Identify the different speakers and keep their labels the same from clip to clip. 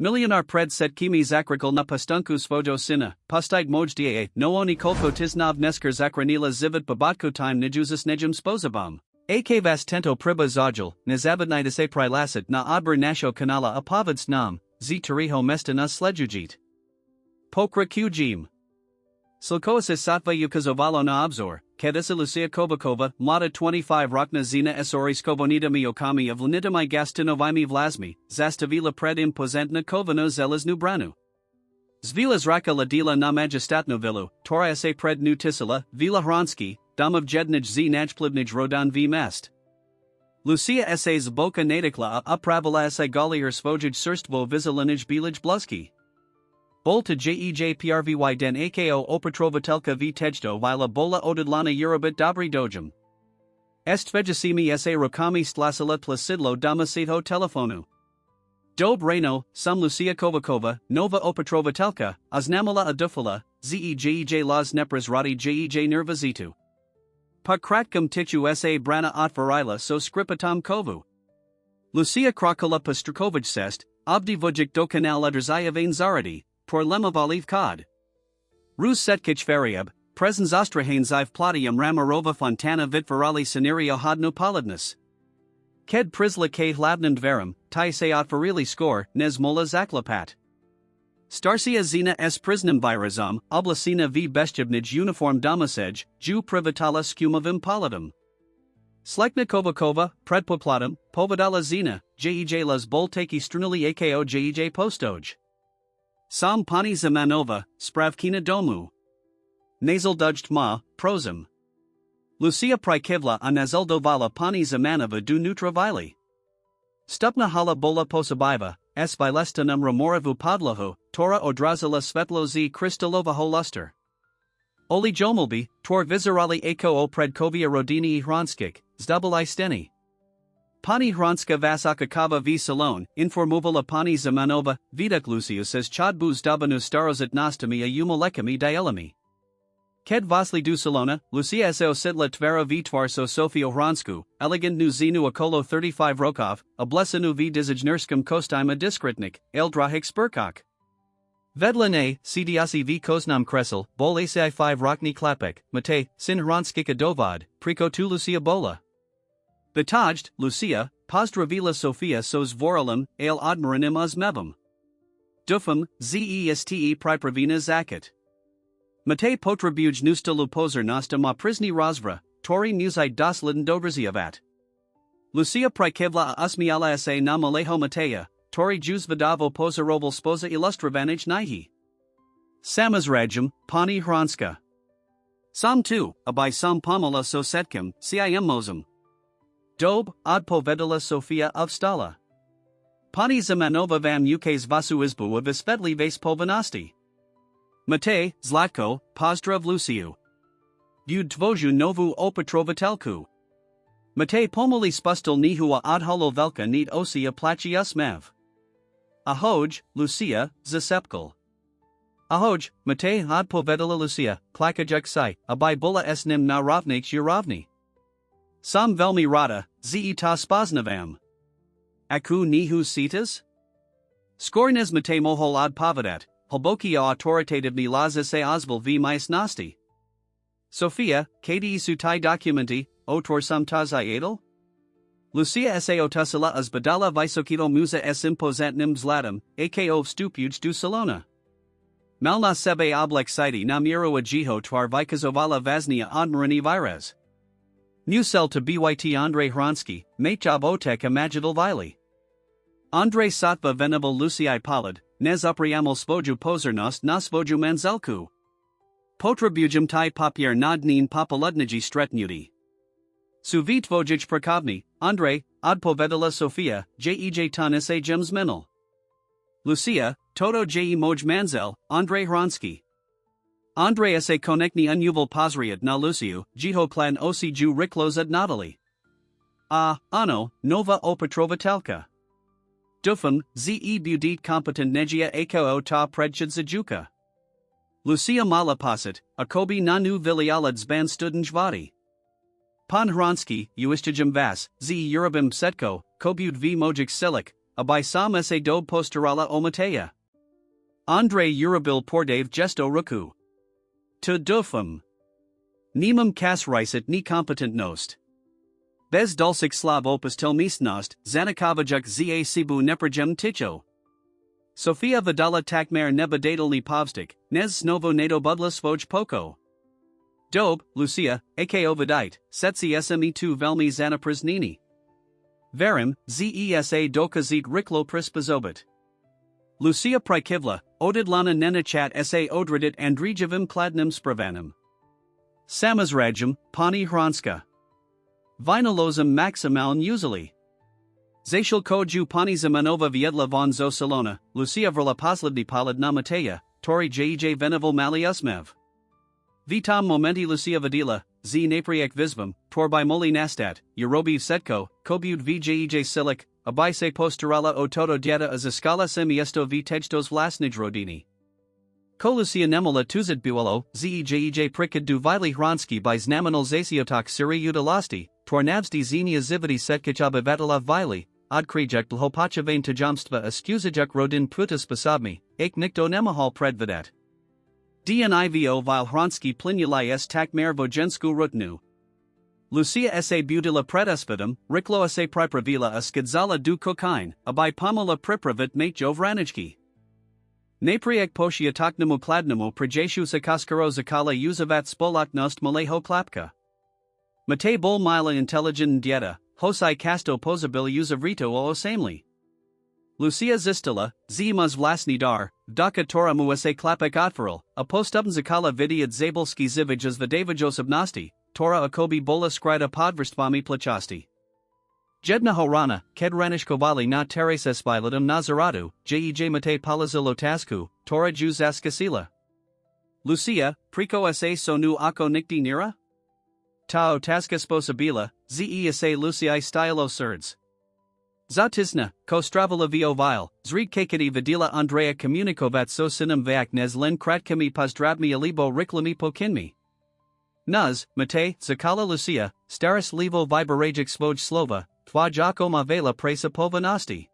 Speaker 1: Milionar pred setkimi zakrikal na pastunku svojo syna, pastig mojdia, no oni kolko tiznav nesker zakranila zivit babatko time nijuzus nejem spozabam. Ak vas tento priba zajal, nezabadnitis a prilasit na odber nasho kanala apavad snam, z tariho mesta na sledujit. Pokra qjim. Slkoasis satva ukazovalo na obzor, kedisa Lucia Kovakova, mlada 25 rokna zina esori skobonita mi okami of lnitamai gastinovimi vlasmi, zastavila pred impozentna kovano zelaznu branu. Zvilas raka ladila na majestatno vilu, tora se pred nu tisila, vila hranski, domov jednij z najplibnij rodan v mest. Lucia sa zboka nadikla a upravila sa galier svojij surstvo vizilinij bilij bluski. Bolta jej prvy den ako Opatrovateľka v tejto vila bola odedlana Eurobit dobry dojem. Est vegesimi sa rokami stlasila placidlo domasito telefonu. Dob reno, sum Lucia Kovakova, nova Opatrovateľka, aznamala adufala, zej las nepras radi jej nervazitu. Pakratkum tichu sa brana otvarila so skripatam kovu. Lucia Krakala Pastrukovic sest, obdi vujik do kanal udrzayavain zaradi. Por lemavaliv kod. Rus setkich variab, presens ostrahain ziv platium ramarova fontana vitvarali scenario hodno polidness. Ked prisla k hlabnand verum, tai seot varili skor, nes mola zaklapat. Starsia zina s prisnum virazum, oblacina v bestjevnij uniform domasej, ju privatala scumavim polidum. Slekna Kovakova, predpoplatum, povedala zina, jej las bolteki strunili ako jej postoj. Sam pani zamanova, spravkina domu. Nasal dudged ma, prosum. Lucia Prikivla a nazaldovala pani zamanova du nutravili. Stupna hala bola posabiva, s vilestanum ramoravu podlahu, tora odrazila svetlo z kristalova holuster. Oli jomilbi, tor vizirali ako o predkovia rodini hranskik, zdubali steni. Pani hranska vasakakava v salon, informovala pani zamanova, vidak Lucius as chodbu zdabanu starozit nostami a umolekami dielami. Ked vasli du salona, Lucia so sitla tvera v tvarso Sofio hransku, elegant nu zinu akolo 35 rokov, a blesanu v dizajnerskam kostima diskritnik, eldrahik spurkok. Vedlane, cdiasi v koznam kresel, bol asi 5 rokni klapek, mate, sin hranskika dovod, priko tu Lucia bola. Betajd, Lucia, pozdravila Sofia sos voralum, ale odmaranim uzmebum. Dufum, zeste pripravina zakat. Mate potrabuj nustalu pozer nosta ma prizni razvra, tori musai dosliden dobraziavat. Lucia prikevla a usmiala sa na maleho mateja, tori juz vidavo pozeroval spoza ilustravanij nihi. Samazrajum, pani hranska. Sam tu, abai sam pomala so setkim, sim mozum. Dob, odpovedala Sofia of Stala. Pani zamanova vam ukaz vasu izbu of isvedli vas povanosti. Mate, Zlatko, pozdrav Luciu. Bud tvoju novu Opatrovateľku. Mate pomoli spustel nihua odholo velka nit osia plachi usmev. Ahoj, Lucia, zasepkal. Ahoj, Mate odpovedala Lucia, klakajuk sai, abai bula esnim na rovnik jurovni. Sam velmi rada, ta spoznavam. Aku nihu sitas? Skornes mate mohol od povadat, hlbokia autoritativni laza se ozval v majsnosti. Sofia, kdi su tai documenti, otor sam tazai adel? Lucia sa otusila as badala visokito muza s impozantnim zlatum, ako stupuj du salona. Malna sebe oblek siti na miro a jiho tvar vikazovala vaznia odmarani virez. Musel to byt Andrei Hransky, Matjob otek imaginal vili. Andrei Satva venable Lucii Polid, nez upriamol svoju pozornost na svoju manzelku. Potrabujum tai papier nadnin popoludniji stretnuti. Suvit vojich prakovni, Andrei, odpovedala Sofia, jej tanis a gems minel. Lucia, toto je moj manzel, Andrei Hransky. Andrei se konekni unuval pozriat na Luciu, jiho plan osi ju riklos at Natali. Ano, nova Opatrovateľka. Dufum, ze budit competent negia ako ta predchid zajuka. Lucia malapasit, akobi nanu vilialad zban studenjvati. Pan Hransky, uistijum vas, ze urabim setko, kobud v mojik silik, abaj sam se do postarala o Mateja. Andre urabil pordave gesto ruku. To dofum. Nemam kas riset ni competent nost. Bez dulcik slav opus tel misnost, zanikavajuk za sibu neprajem ticho. Sofia vidala takmer neba dadalni povstik, nez snovo nato budla svoj poko. Dob, Lucia, ako vidite, setsi sme2 velmi zanapriznini. Verim, zesa dokazit riklo prispazobit. Lucia prikivla, odidlana nenachat sa odradit andrijevim kladnim spravanam. Samazrajam, pani hranska. Vinalozum maximaln usually. Zashil koju pani zamanova viedla von zo salona, Lucia vrla posledni palad na Mateja, tori jej venival maliusmev. Vitam momenti Lucia vidila, z napriek visvam, tor by moli nastat, Eurobiv setko, kobud vjej silik, abaj se postarala o todo dieta az escala semiesto v tejtos vlasnij rodini. Ko Lucia nemala tuzit buelo, zej prikid du vili hranski by znamenal zasiotok siri udalasti, tor navsti zenia zividi setkichaba vatala vili, odkrijek lhopachavain tajamstva excusajek rodin putas pasabmi, ek nikto nemahal predvidat. Dnivo vil hranski plinuli s takmer vojensku rutnu. Lucia sa budila predesvidum, riklo sa pripravila a skidzala du kokain, abaj pomula pripravit mate jovranijki. Napriek poshiatoknemu kladnemu prejeshu sakaskaro zakala uzavat spolaknost maleho klapka. Mate bol mila intelligent dieta, hosai casto posabil uzavrito o osamely. Lucia zistila, zimas vlasni dar, daka tora muase klapek otferal, a postubn zakala vidiad zabolski zivijas vidavajosabnosti, tora akobi bola skrida podvrstvami plachasti. Jedna horana, kedranishkovali na teresa spilatum nazaratu, jej mate palazilotasku, tora juzaskasila. Lucia, prico sa sonu ako nikti nira? Tao taska sposabila, ze sa Luciae stylo surds. Zatisna, ko stravala vio vile, zrid kakadi vidila Andrea communicovat so sinem vac nes len kratkami pozdravmi alibo riklami pokinmi. Nuz, mate, zakala Lucia, staris levo viberagic svoj slova, tvajako mavela presa povanasti.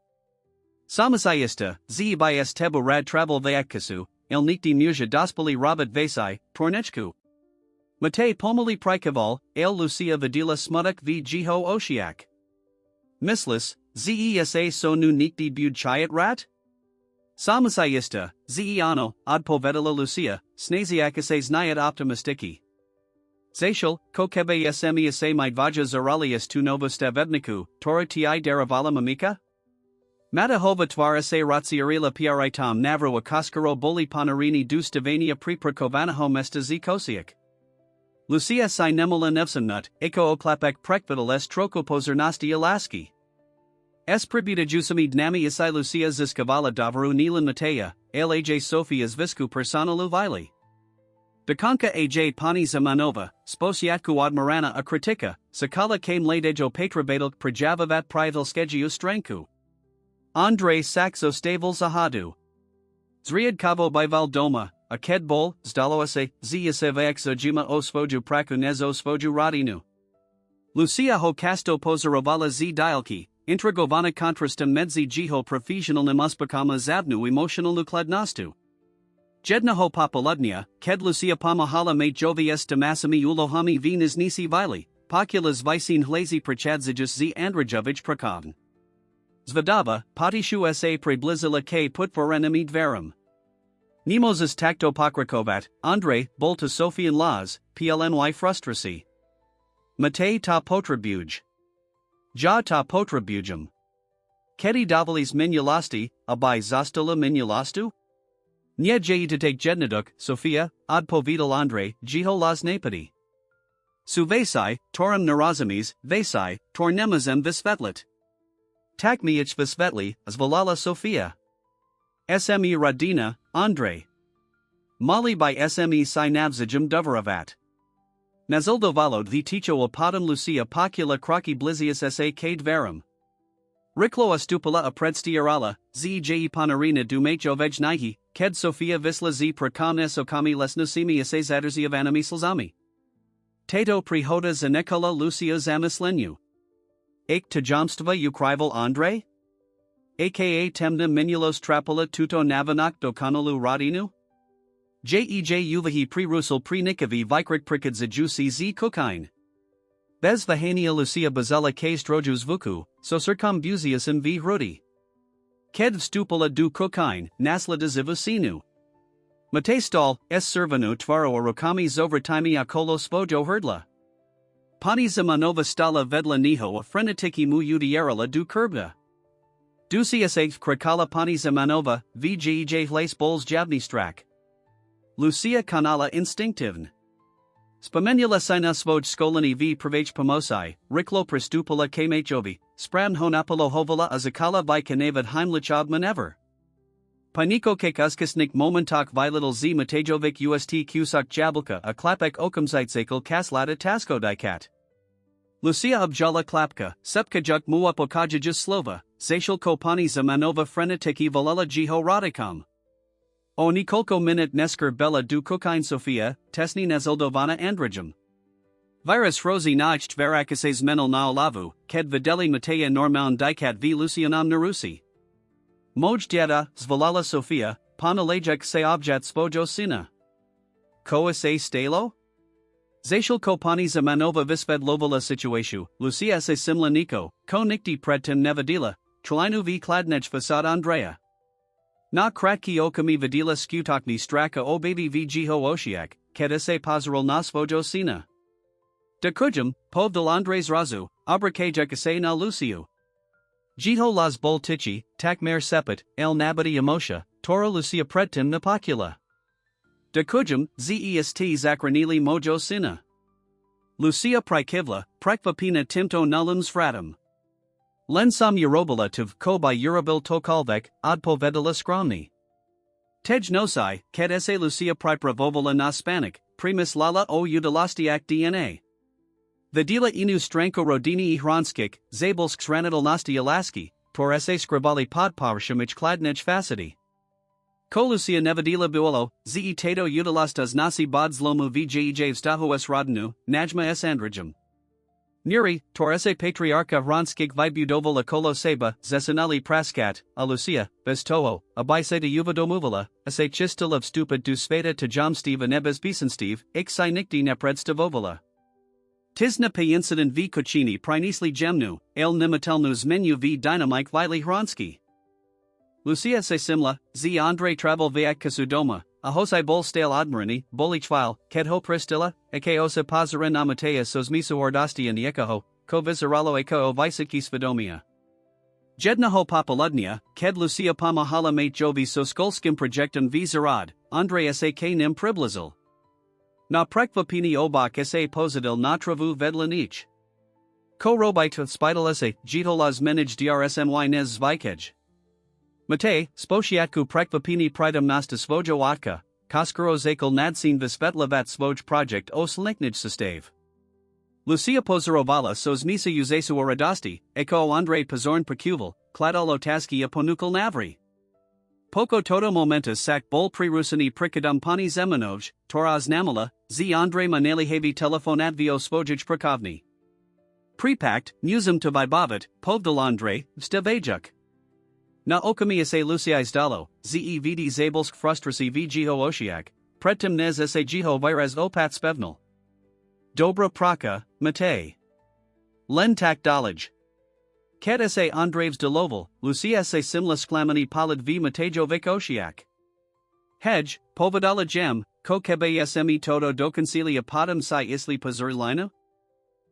Speaker 1: Samasayista, z by s tebu rad travel vaakkasu, il nikti muja dospoli robot vasai, tornechku. Mate pomoli prikaval, el Lucia vidila smudak v jiho oshiak. Mislis, zesa so nu nikti bud chayat rat? Samasayista, ano, od povedala Lucia, snaziakase znayat optimistiki. Zashil, kokebe smi sa midvaja zaralias tu novo stavebniku, tora ti derivala mamika? Matahova tvara se ratsiarila pritam navro a koskaro boli panarini du stavania priprakovanaho mesta zikosiak. Lucia si nemula nevsamnut, eko oklapek prekvidal s trokopozernasti alaski. S pributa jusami dnami isai Lucia ziskavala davaru nilan Mateja, laj Sofia's visku personalu vili. Dakanka aj pani zamanova, sposiatku odmarana a kritika, sakala came ladejo patrabadal prajavavat privalskegiu stranku. Andre saxo stavel zahadu. Zriad kavo bival doma, a kedbol, zdaloase, zisevak zojima o svoju praku nezo svoju radinu. Lucia ho casto pozarovala z dialki, intragovana contrastem medzi jiho profesionalnim uspakama zabnu emotionalnu kladnastu. Jedna ho popoludnia, ked Lucia pamahala mate jovies damasami ulohami venas nisi vili, poculas vicin hlazi prachadzijus z Andrejovich prakovn. Zvadava, potishu sa preblizila k putvorenami dverum. Nemozis takto pokrakovat, Andre, bolta Sofian laws, plny frustracy. Mate ta potrabuj. Ja ta potrabujum. Kedi davalis minulasti, abai zastula minulastu? Nye jei to take jednaduk, Sophia, od povedal Andre, jiho las napadi. Su vasai, torum narazamis, vasai, tornemazem visvetlit. Takmiich visvetli, zvalala Sophia. Sme radina, Andre. Mali by sme si navzijum doveravat. Nazildo valod the ticho apadum Lucia pocula croci blizius sa cade verum. Riklo astupala a predstiarala, zj panarina du majovej nihi, ked Sophia visla z prakamnes okami lesnosimi ase zaderzi of anami slzami. Tato prihoda zanekola Lucia zamislenu. Ek tajamstva ukrival Andre? aka temna minulos trapula tuto navanak do kanolu rodinu? Jej uvahi pre-rusal pre-nikavi vikrik prikid zajusi z kukain. Bez vahania Lucia bazala k strojus vuku, so circumbusius im v rudi. Ked stupula du kukain, nasla de zivusinu. Mate stal, s servanu tvaro orokami zovratimi akolo svojo herdla. Pani zamanova stala vedla niho a frenetiki mu udierala du kurbda. Dusias krakala pani zamanova, vjej hles bols javni strak. Lucia kanala instinktivn. Spomenula sina svoj skolani v prvej pomosai, riklo prestupula kmechovi, spram honapolo hovala azakala by kanevad heimlich obmanever. Paniko kekuskisnik momentak vilittle z matejovic ust kusak jablka a klapek okumzitsekal kaslata tasko dikat. Lucia objala klapka, sepka juk muapokajajus slova, zashal kopani zamanova frenetiki volala jiho radikam. O nikolko minut nesker bella du kukain Sofia, tesni nezeldovana andrijum. Virus rosi nacht verakises menel naolavu, ked videli mateja normaun dikat v lucianam narusi. Moj dieta, zvolala Sofia, panalejek se objat svojo sina. Koa se stalo? Zashal kopani zamanova visved lovola situatio, Lucia se simla niko, ko nikti predtim nevadila, trlinu v kladnej fasad Andrea. Na kratki okami vidila skutakni straka o baby v jiho oshiak, keda se pozerol na svojo sina. De kujum, povdal Andres razu, abrakajek se na Lucio. Jiho las boltichi, takmer sepet, el nabati emosha, toro Lucia predtim napocula. De kujum, zest zakranili mojo sina. Lucia prikivla, prekvapina timto nullums fratum. Lensam Eurobala tiv ko by Eurobil tokalvek, odpovedala skromni. Tej nosai, ked ese Lucia pripravovala na Spanik, primus lala o udalastiak DNA. Vidila inu stranko rodini ihranskik, zabolsk sranidal nasti alaski, tor ese scribali podparshimich kladnej facity. Ko Lucia nevadila buolo, ze tato udalastas nasi bodslomu vjej vstahoes rodinu, najma s andrijum. Nuri, torese patriarcha hranskig vibudovala kolo seba, zesanali praskat, a Lucia, bestoho, a biseta uvadomuvala, a se chistil of stupid du sveta to jomstiv a nebes bisenstiv, ik si nikti nepredstavovala. Tisna pay incident v kuchini prinisli gemnu, el nimatelnus menu v dynamike vili hranski. Lucia se simla, z Andre travel viak kasudoma, a hosai bol stale admirani, bolichvile, kedho pristilla, eke osa pazarin amatea sosmisu ordasti in yekaho, ko visaralo eko o visiki svidomia. Jednaho papaludnia, ked Lucia pamahala mate jovi soskolskim projectum vizarad, Andre sak nim priblizil. Na prekvapini obak sa posidil natravu vedlanich. Ko robite spidal ese, jitolas menij drsmy nez zvikej. Mate, spošiatku prekvapini pridem nasta svojo atka, koskoro zakal nadsin vispetlavat svoj project o slinknij sustave. Lucia pozarovala sos misa uzesu oradasti, eko Andre pozorn pekuval, kladalo taski aponukal navri. Poko toto momentus sak bol prerusani prikadum pani zemanoj, toraz namala, z Andre maneli heavy telefonat vio svojij prakovni. Prepakt, musum to vibavit, povdal Andre, stevajuk. Na okami se Lucia izdalo, zevd zabolsk frustrasi v jiho oshiak, predtim nez se jiho virez opat spevnal. Dobra praka, mate. Len tak dalej. Ked se Andreevs deloval, Lucia se simla sklamani palid v matejovic oshiak. Hedge, povedala gem, ko kebe smi todo dokonsilia podem si isli pazurlina?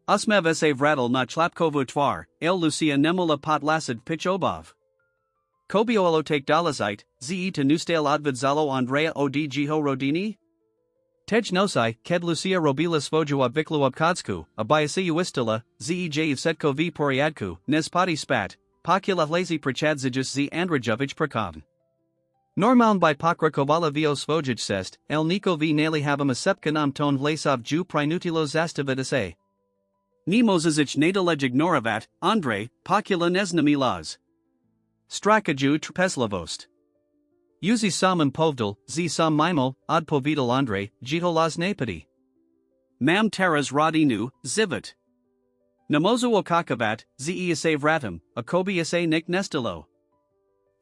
Speaker 1: Usmev se vradal na chlapkovu tvar, el Lucia nemula pot lasid pitch obov. Kobiolo take dalazite, ze to nustal odvidzalo Andrea od jiho rodini? Tej nosai, ked Lucia robila svojo obviklu obkodsku, a biasi uistila, zej setko v poriadku, nespati spat, pokula lazy prachadzijus z andrijovich prakovn. Normal by pokrakovala vio svojij sest, el niko v nali habama sepkanam ton vlasov ju prinutilo zastavitase. Nemozizich nadalej ignoravat, Andre, pokula neznamilaz. Strakaju trpezlavost. Uzi sam povdal, z sam mimo, odpovedal Andre, jitolas napadi. Mam teras rodinu, zivit. Namozu okakavat, ze vratum, akobi nik nestilo.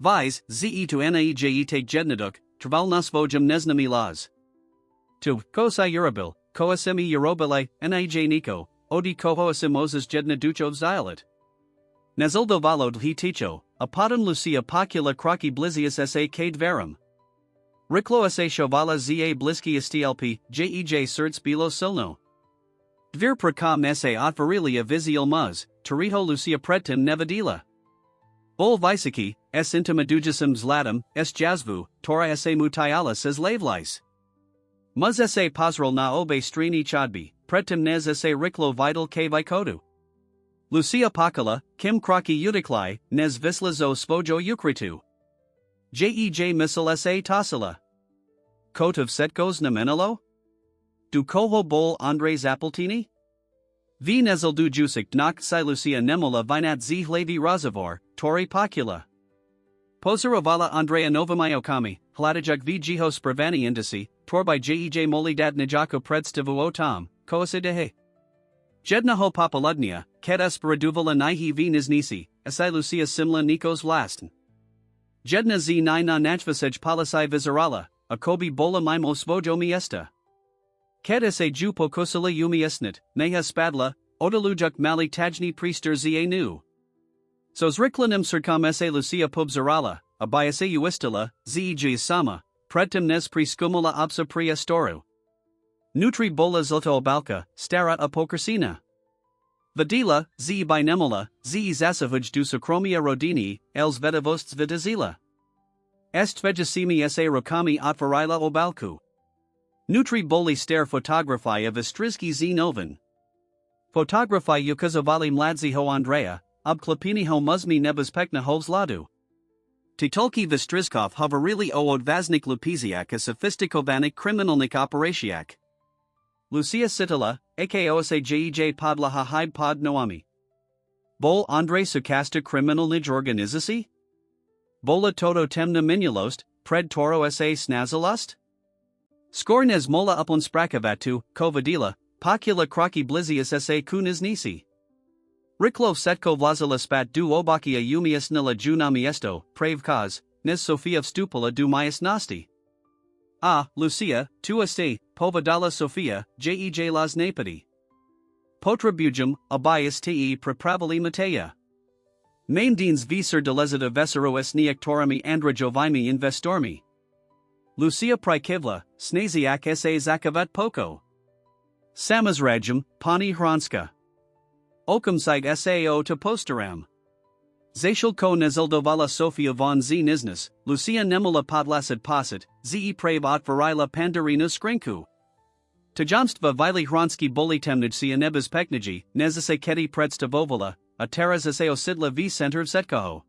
Speaker 1: Vise, ze to naej take jednaduk, trval nas vojum nesnami las. To, kosai urabil, koasimi urobile, naej niko, odi kohoasim moses jedna ducho violet. Nezildo valod he ticho, apadum lucia pocula croci blizius sa cade verum. Riclo sa chovala za bliski stlp, jej surd spilo silno. Dvir precam sa otvarilia visial muz, Toriho lucia pretim nevadila. Bol visaki, s intimadugisum zlatum, s jazvu, tora sa mutiala says lavelice. Muz sa pasral na obe strini chodbi, pretim nez sa riclo vital k vikodu. Lucia Pakala, Kim Kraki Udiklai, Nes Visla zo Spojo Ukritu. Jej Missile sa Tasila. Kot of Setkos Namenalo? Du Koho Bol Andres Appletini? V Nezel du Jusik Dnak Si Lucia Nemola Vinat Z Hlavi Razavor, Tori Pakula. Posarovala Andrea Novamayo Hladijak V Jiho Spravani Indisi, Tor by Jej Molidad Nijako Predstavu Otam, Koasidehe. Jednaho Papaludnia, Ket Esperaduvala Nihi V Niznisi, Asai Lucia Simla Nikos Vlasten. Jedna Z Nina Nachvasej Palisai Vizarala, Akobi Bola Mimo Svojo Miesta. Ket Ese Jupo Kosala Yumi Esnit, Neha Spadla, Odalujuk Mali Tajni Priester Za Nu. Sos Ricklanim Circum Ese Lucia Pubzarala, Abayase Uistala, Zij Sama, Predtim Nes Priscumula Absa Priya Storu. Nutri Bola Zilto Balka, Stara Apokrasina. Vadila, Z by Nemola, Z Zasavuj du Socromia Rodini, Els Vedavosts Vidazila. Est Vegasimi sa Rokami Otvarila Obalku. Nutri Boli Stare Photography of Istrizki Z Novan. Photography Yukazovali Mladzi Ho Andrea, Obklapini Ho Muzmi Nebas Pekna Hovs Ladu. Titolki Vistrizkov Hovarili o Odvaznik Lupiziak a Sophistikovanik Kriminalnik Operatiak. Lucia Sitala, Akosa Jej Podla Hahide Pod Noami. Bol Andre Sukasta Criminal Nij Organizaci? Bola Toto Temna Minulost, Pred Toro sa Snazalust? Skôr nes mola upon Sprakavatu, Kovadila, Pocula Croci Blizius sa Kunis Nisi. Riclo Setko Vlazala Spat du Obakia Umius Nila Junamiesto, Prave Kaz, Nes Sofia Stupala du Mias Nasti. Lucia, tu este, Povadala Sofia, Jej las Napadi. Potrabujum, Abias te prepravali Matea. Maimdines visor delezida vesero s neactorami andra jovimi investormi. Lucia Prikivla, Snaziak sa Zakavat Poko. Samazrajum, Pani Hranska. Okamsite sao to posteram. Zashil ko nezildovala Sofia von Z Niznas, Lucia Nemola Podlasid Posit, Ze Prave Otvarila Pandarina Skrinku. Tajamstva Vili Hranski Bolitemnijsi Nebas Pekniji, Nezase Keti Predstavovala, a Teras Aseo Sidla V Center of Setkaho.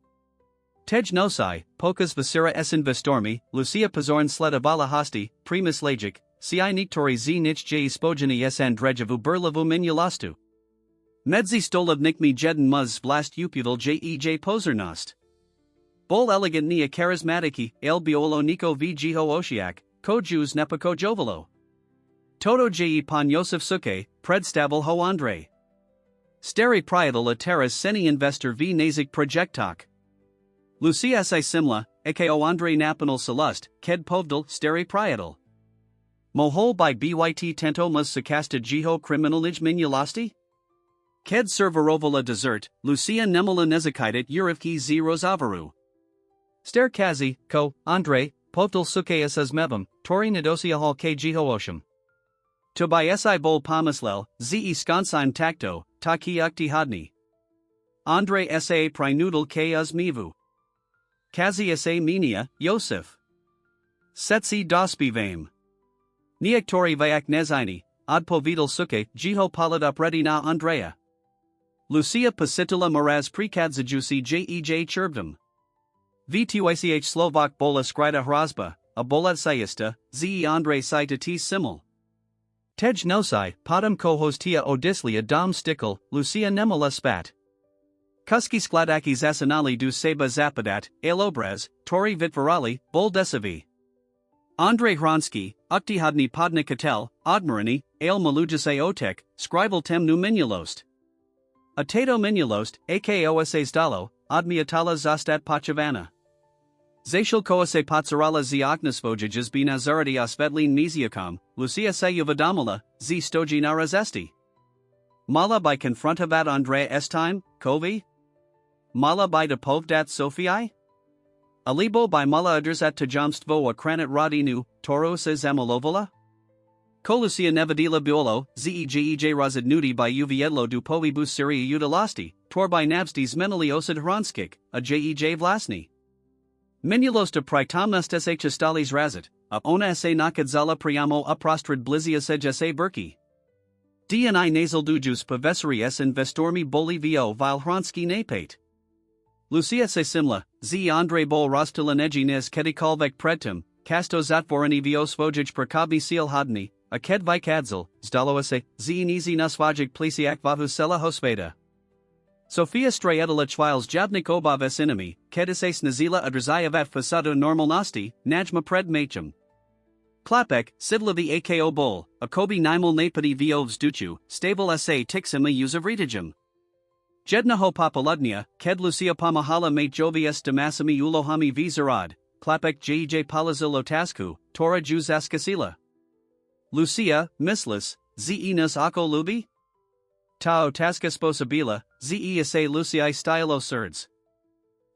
Speaker 1: Tej Nosai, Pokas Vasira S Investormi, Lucia Pazorn Sledavala Hosti, Primus Lagic, Ci Niktori Z Nich J Spojani S Andrejavu Burlavu Minulastu. Medzi Stolav Nikmi Jeden Muz Blast Upudal Jej Pozernost. Bol Elegant Nia Charismatiki, El Biolo Niko V Jiho Oshiak, Kojus Nepako Jovalo. Toto Je Pan Yosef Suke, Predstavel Ho Andre. Steri Prietal a Teras Seni Investor V Nazik Projectok. Lucia Si Simla, Ako Andre Napanal Salust, Ked Povdal Steri Prietal. Mohol by Byt Tento Muz Sakasta Jiho Criminal Nij Minulasti? Ked Serverovala Desert, Lucia Nemola Nezakaitit Urivki Z Rosavaru. Ster Kazi, Ko, Andre, Povdal Sukeas as Mevam, Tori Nidosia Hall K Jiho Tobai Si Bol Pamislel, Ze Skonsign Takto, Taki Ukti Hodni. Andre Sa Prinudal K Uzmivu. Kazi Sa Minia, Yosef. Setsi Dospivame. Niaktori Vayak Nezini, Odpovidal Suke, Jiho Polidop Redina Andrea. Lucia Pasitula Moraz Prikadzajusi Jej Churbdom. V2Ich Slovak Bola Skrida Hrazba, a Bola Sayista, Ze Andre Saita T Simul. Tej Nosai, Podam Kohostia Odislia Dom Stickle, Lucia Nemola Spat. Kuski Skladaki Zasanali du Seba Zapadat, Elobraz, Tori Vitvarali, Bol Desavi. Andre Hransky, Uktihodni Podnikatel, Odmarani, Ale Malujase Otek, Scrival Tem Nu Minulost. Atato Minulost, Akosa Zdalo, Odmiatala Zastat Pachavana. Zacial koase patsarala z oknesvojages b nazarati osvedlin mesiacom, Lucia se uvadomala, z stoji narazesti. Mala by confrontavat Andrea estime, kovi? Mala by depovdat Sofiai? Alibo by mala adrsat tajamstvo a kranit rodinu, toro se zamolovola? Kolusia nevadila biolo, zeej razadnudi by uviedlo du povibus siria utilasti, tor by navstis menali osad hronskik, a jej vlasni. Minulos de pritomnastes chastalis razit, a ona se nakadzala priamo uprostrid blizia sejese burki. Dni nasal dujus pavesari s investormi bolivio vil hronski napate. Lucia se simla, z Andre bol rostilanegi nes kedikalvek predtum, kasto zatvorani vios vojij perkabni seal hodni, a ked vikadzel, zdaloase, z nizi nasvajik plesiak vahusela hosveda. Sofia strayedala chviles jabnik obaves inami, kedise snazila adrazayavet fasado normalnosti, najma pred machum. Klapek, sidlavi ako bol, a kobi nimel napadi viovs duchu, stable sa tixima usavritajum. Jednaho papaludnia, ked Lucia pamahala mate jovies damasami ulohami vizarad, klapek jej palazil otasku, tora juz askasila. Lucia, mislis, zenas ako lubi? Tao taskas posabila, ze sa Luciae stylo surds.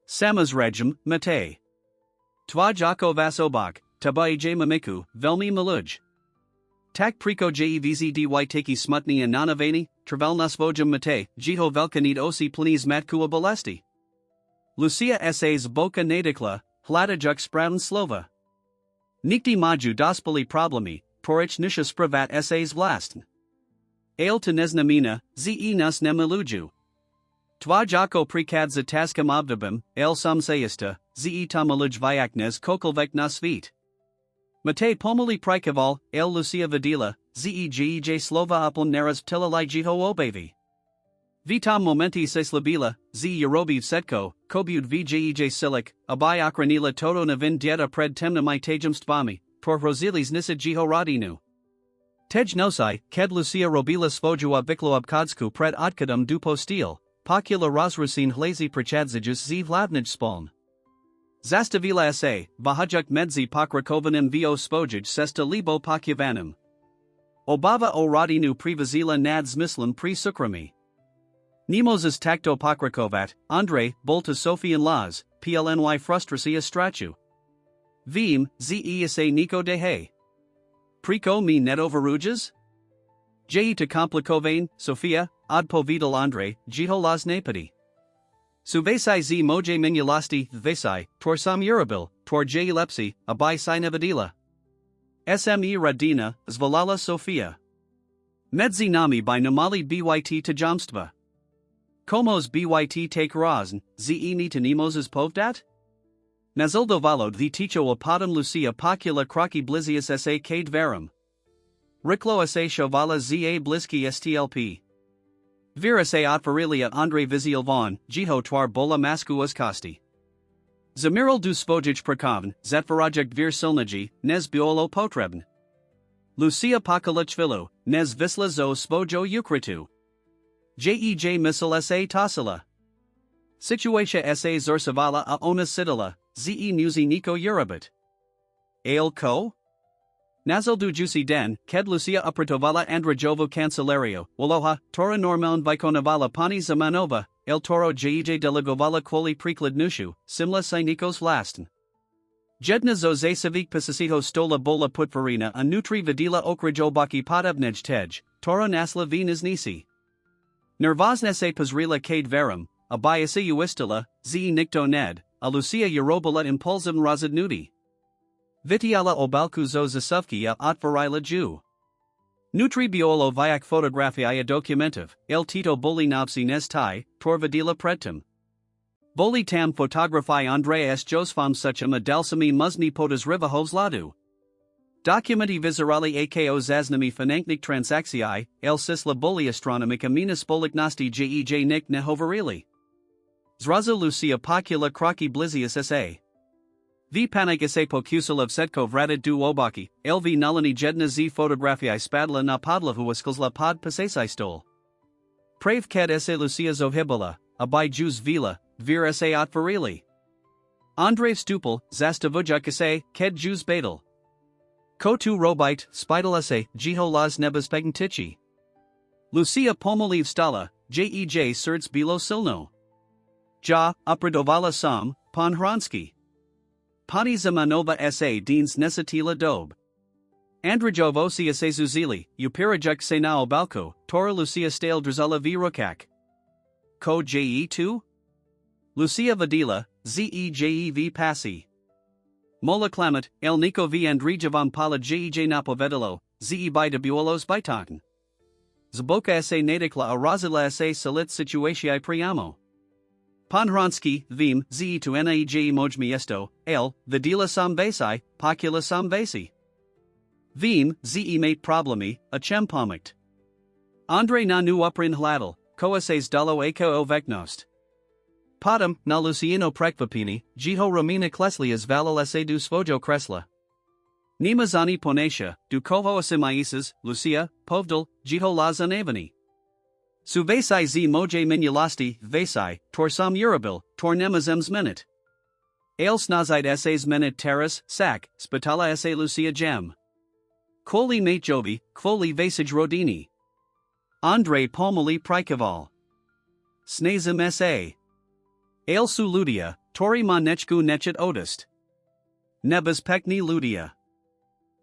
Speaker 1: Samas regim, mate. Twaj ako vasobak, tabai j mamiku, velmi maluj. Tak priko jevz dy taki smutni and nanavani, travel nasvojum mate, jiho velkanid osi please matkua bolesti. Lucia sas boka nadikla, hladajuk spraun slova. Nikti maju dospoli problemi, porich nisha spravat sas vlastn. Ale to neznamina, ze nas nemaluju. Twaj ako prikadza taskam obdabim, ale sam sayista, ze tamaluj vyaknes kokolvek nasvit. Mate pomali prikaval, ale Lucia vadila, zeej slova upon naraz tilalai jiho obavi. Vitam momenti se slabila, z Yerobiv setko, kobud vjej silik, abai akranila toto navin dieta pred temna my tajum stvami, por rosilis nisa jiho radinu. Tej nosai, ked Lucia robila svojua viklo obkadsku pred otkadum du postil, pokula rozrusin hlazi prachadzijus z vlavnij spoln. Zastavila sa, vahajuk medzi pokrakovanim vo svojij sesta libo pokyavanum. Obava o radinu privazila nad zmislim pri sukrami. Nemoses takto pokrakovat, Andre, bolta Sofian Laz, plny frustracia strachu. Vim, ze sa Nico de he. Priko mi netovarujas? Je to komplikovane, Sofia, odpovedal Andre, jiho las napadi. Suvesai z moje minulasti, vesai, tor sam urabil, tor j lepsi, abai si nevadila. Sme radina, zvalala Sofia. Medzi nami by nomali byt tajamstva. Komos byt take razn, ze ni tenimoses povdat? Nazildo valod the ticho apadam Lucia pocula croci blizius sa cade verum. Riclo sa shovala za bliski stlp. Vira se otfarilia Andre Viziel von, jiho twar bola maskuas kosti. Zamiral du svojij prakovn, zatvarajek vir silnaji, nes biolo potrebn. Lucia pocula chvilu, nes visla zo svojo ukritu. Jej misal sa tasila. Situatia sa zorsavala a ona sidala, ze musi Nico urabit. Ale ko? Nazal du juicy den, ked Lucia upratovala Andrajovo cancelario, woloha, tora normal vikonavala pani zamanova, el toro jej delegovala quoli priklad nushu, simla si Nikos vlasten. Jedna zo zasavik pasasito stola bola putvarina a nutri vidila okrajobaki padavnej tej, toro nasla vinas nisi. Nervozne se pasrila cade verum, a biasa uistila, ze nicto ned, a Lucia urobala impulsum razadnudi. Vitiala obalku zo zasuvki otvarila ju. Nutri biolo viak fotografia documentiv, el tito boli nopsi nes tai, torvadila pretum. Boli tam fotografi Andrea s josfam suchum a delsami muzni potas rivahovs ladu. Documenti viscerali ako zaznami finanknik transactii, el sisla boli astronomica minas spoliknosti jej nik nehovarili. Zraza Lucia pocula croci blizius sa. V panik sa pokusilov setko vratid du obaki, lv nulani jedna z fotografii spadla na podlahuaskalsla pod pasasai stol. Prave ked sa Lucia zohibala, abai juz vila, vir sa otvarili. Andrei Stupel, Zastavujak ese, Ked Juz Badal. Ko tu robite, Spidal ese, Jiho las nebezpegentici. Lucia Pomoliv Stala, Jej Serts Bilo Silno. Ja, Upradovala Sam, Ponhransky. Pani Zamanova sa Deans Nesatila Dob. Andrijov Osia se Zuzili, Upirajek se na Obalko, Tora Lucia Stale Drzala v Rukak. Ko Je2? Lucia Vadila, Zejev Passi. Mola Klamet, El Nico v Andrijavam Pala Jej Napovedalo, Ze by Debuolos Bitaken. Zboka sa Nadikla Arazila sa Salit Situatiai Priamo. Ponhransky, Vim, Ze to Naej Mojmiesto, El, Vidila Sam Basai, Pocula Sam Basi. Vim, Ze mate problemi, a chempomict. Andre na nu uprin hladal, coases dalo eko oveknost. Padam, na Luciano prekvapini, Jiho Romina Kleslias valal du svojo kresla. Nimazani Ponesha, du kovo asimaises, Lucia, Povdal, Jiho lazan avani. Su Vasai z moje minulasti, Vasai, tor sam Urabil, tor nemazems minute. Ale snazite essays minute terras, sac, spitala essa Lucia gem. Kvoli mate Jovi, Kvoli Vasaj Rodini. Andre Pomoli Prikaval. Snazim sa. Ale su Ludia, Tori ma nechku nechet odist. Nebas pekni Ludia.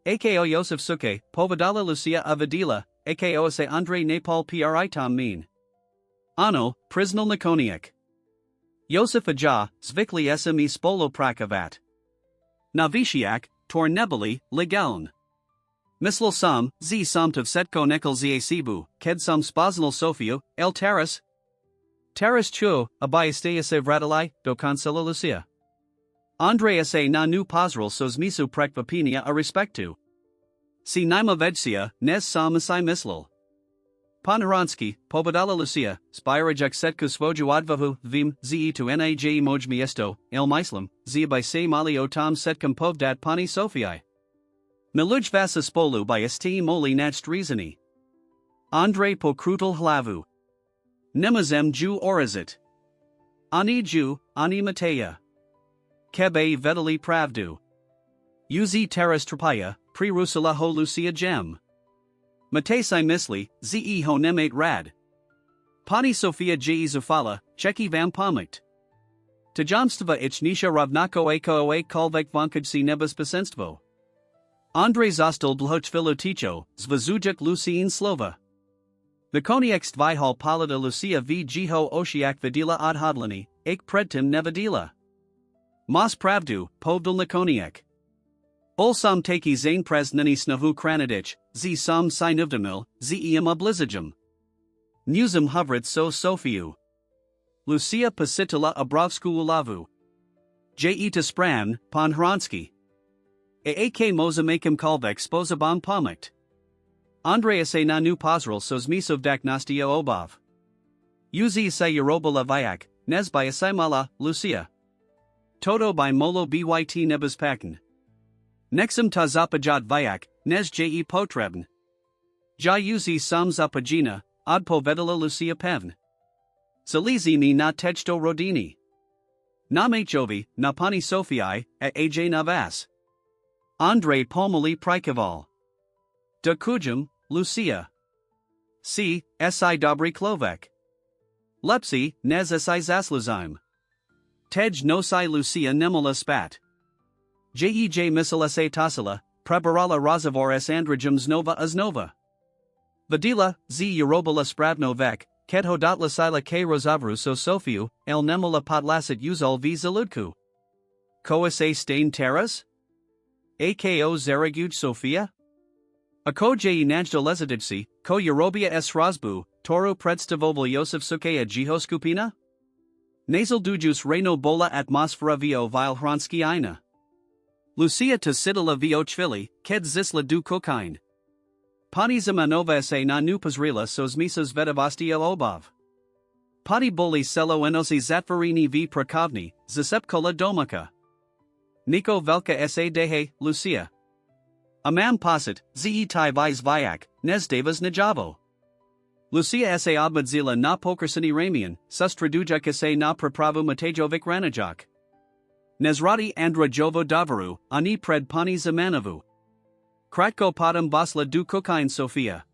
Speaker 1: Ako Yosef Suke, Povadala Lucia Avadila, Ako se Andre Nepal Pritam mean. Ano, Prisnal Nikoniak. Yosef Aja, Zvikli Smi Spolo Prakavat. Navishiak, Tor Nebali, Legaln. Mislil Sam, Z Samtov Setko Nekel Zia Sibu, Ked Sam Spaznal Sofio, El Terras. Terras Chu, Abayastea se Vradalai, do Cancela Lucia. Andrea se na nu Pozral sos misu prekvapinia a respectu. Si Nima Vedsia, Nes Sam Asai Mislil. Ponhransky, Pobadala Lucia, Spirajek Setku Svoju Advahu, Vim, Ze to Naj Mojmiesto, El Mislam, Zia by se Mali o Tom Setkum Povdat Pani Sofiai. Miluj Vasa Spolu by St Moli Nacht Reasoni. Andre Pokrutal Hlavu. Nemazem Ju Orazit. Ani Ju, Ani Mateya. Kebe Vedali Pravdu. Uzi Teras Trapaya, Prerusala Ho Lucia Gem. Matesai Misli, Ze Ho Nemate Rad. Pani Sofia Ji Zufala, Cheki Vam Pomikt. Tajamstava Ich Nisha Ravnako Eko Oe Kolvek Vonkaj Si Nebas Pasenstvo. Andre Zostal Blhochvilo Ticho, Zvazujak Lucien Slova. Vikoniekst Vihal Palada Lucia v Jiho Oshiak Vidila Adhodlani, Ik Predtim Nevadila. Mas Pravdu, Povdal Nikoniek. Bolsam Taki Zain Preznani Snavu Kranadich, Z Sam Sinuvdamil, Zeem Oblizajum. Newsum Hovrit So Sofiu. Lucia Pasitila Abrovsku Ulavu. Jeta Spran, Ponhransky. Aak Mozamakim Kalvek Spozabam Pomikt. Andrea se na nu Pozral sos misov Daknastia Obov. Uzi se Yorobala Vyak, Nes by Asimala, Lucia. Toto by Molo Byt Nebezpaken. Nexum ta Zapajat Vyak, Nes Je Potrebn. Ja Uzi Sam Zapajina, Adpo Vedala Lucia Pevn. Zalizi mi na Techto Rodini. Na Jovi, na Pani Sofiai, a Aj Navas. Andre Pomoli Prikaval. Da Kujum, Lucia. Si, Si Dobry Klovek. Lepsi, Nez Si Zaslazim. Tej Nosai Lucia Nemola Spat. Jej Misala Se Tasila, Prebarala Razavor S Andrijum Znova Aznova. Vadila, Z Eurobala Spravnovek, Kedhodatla Sila K Rozavru So Sofiu, El Nemola Podlasit Uzal V Zaludku. Koase Stain Terras? Ako Zaraguj Sofia? Ako je Najda Lezadijsi, ko Eurobia S Razbu, Toro Predstavoval Yosef Sukea Jihoskupina? Nasal Dujus Reno Bola Atmosfera Vio Vil Hransky Ina. Lucia to Sidala Vio Chvili, Ked Zisla Du Kokain. Pani Zamanova Se na Nu Pazrila Sos Misas Vedavastia Obov. Pati Boli Selo Enosi Zatvarini V Prakovni, Zasepkola Domaka. Niko Velka Sa Dehe, Lucia. Amam Pasit, Ze Tai Vise Vyak, Nes Devas Najavo. Lucia Sa Obmadzila na Pokersani Ramian, Sustradujak Sa na Prapravu Matejovic Ranajak. Nezrati Andra Jovo Davaru, Ani pred Pani Zamanavu. Kratko potom Basla du Kokain Sofia.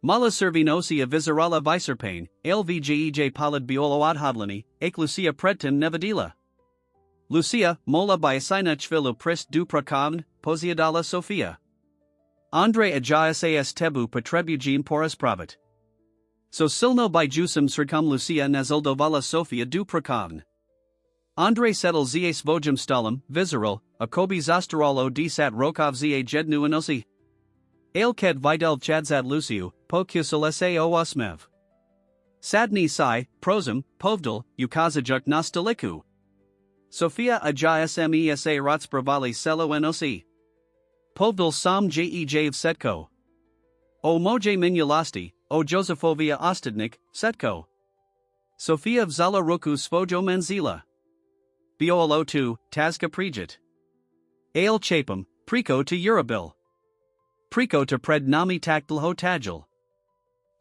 Speaker 1: Mala Servinosia Visarala Viserpain, Lvgej Palad Biolo Adhodlani, Ek Lucia Predtim Nevadila. Lucia, Mola Biasina Chvilu Prist du Prakavn, Posiadala Sofia. Andre Ajayas Tebu Petrebugim Porus Pravit. So Silno by Jusum Srikam Lucia Nazuldovala Sofia du Prakavn. Andre settle za svojim stalom, Vizeral, Akobi Zastaralo desat Rokov za jednu inosi. Ailked Videl Chadzad Luciu, Pokusalese Osmev. Sadni Sai, Prosum, Povdal, Ukazajuk Nostaliku. Sofia Ajayas Mesa Ratspravali Selo Enosi. Povdal Sam Jej Setko. O Moje Minulasti, O Josefovia Ostadnik, Setko. Sofia Vzala Roku Svojo Menzila. Biolo 2, Tazka Prijit. Ale Chapum, Priko to Urabil. Priko to Pred Nami Taktil Ho Tajil.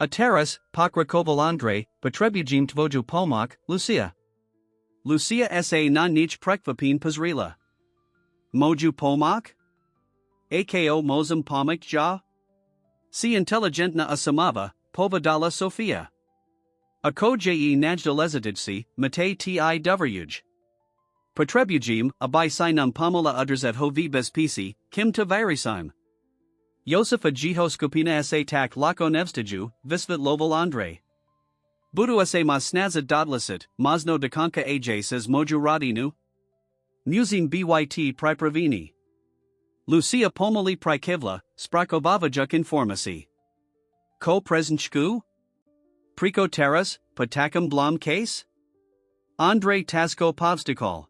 Speaker 1: Ateras, Pokrakoval Andre, Petrebugim Tvoju Pomak, Lucia. Lucia sa na nich prekvapin Pazrila. Moju Pomak? Ako Mozum Pomik Ja? Si Intelligentna Asamava, Povadala Sofia. Ako je Najdalezadidsi, Mate ti Doverjuj. Petrebugim, Abai Sinum Pomula Udrzat Hovi Bezpisi, Kim to Varisim. Josefa Jihoskopina sa tak Lako Nevstaju, Visvit Loval Andre. Budu sa mas snazad dodlasit, Mazno Dekanka aj says Moju Radinu. Musim byt pripravini. Lucia Pomoli Prikivla, Sprakovavajuk Informasi. Ko Prezenchku? Priko Teras, Patakam Blom Case? Andre Tasko Povstikal.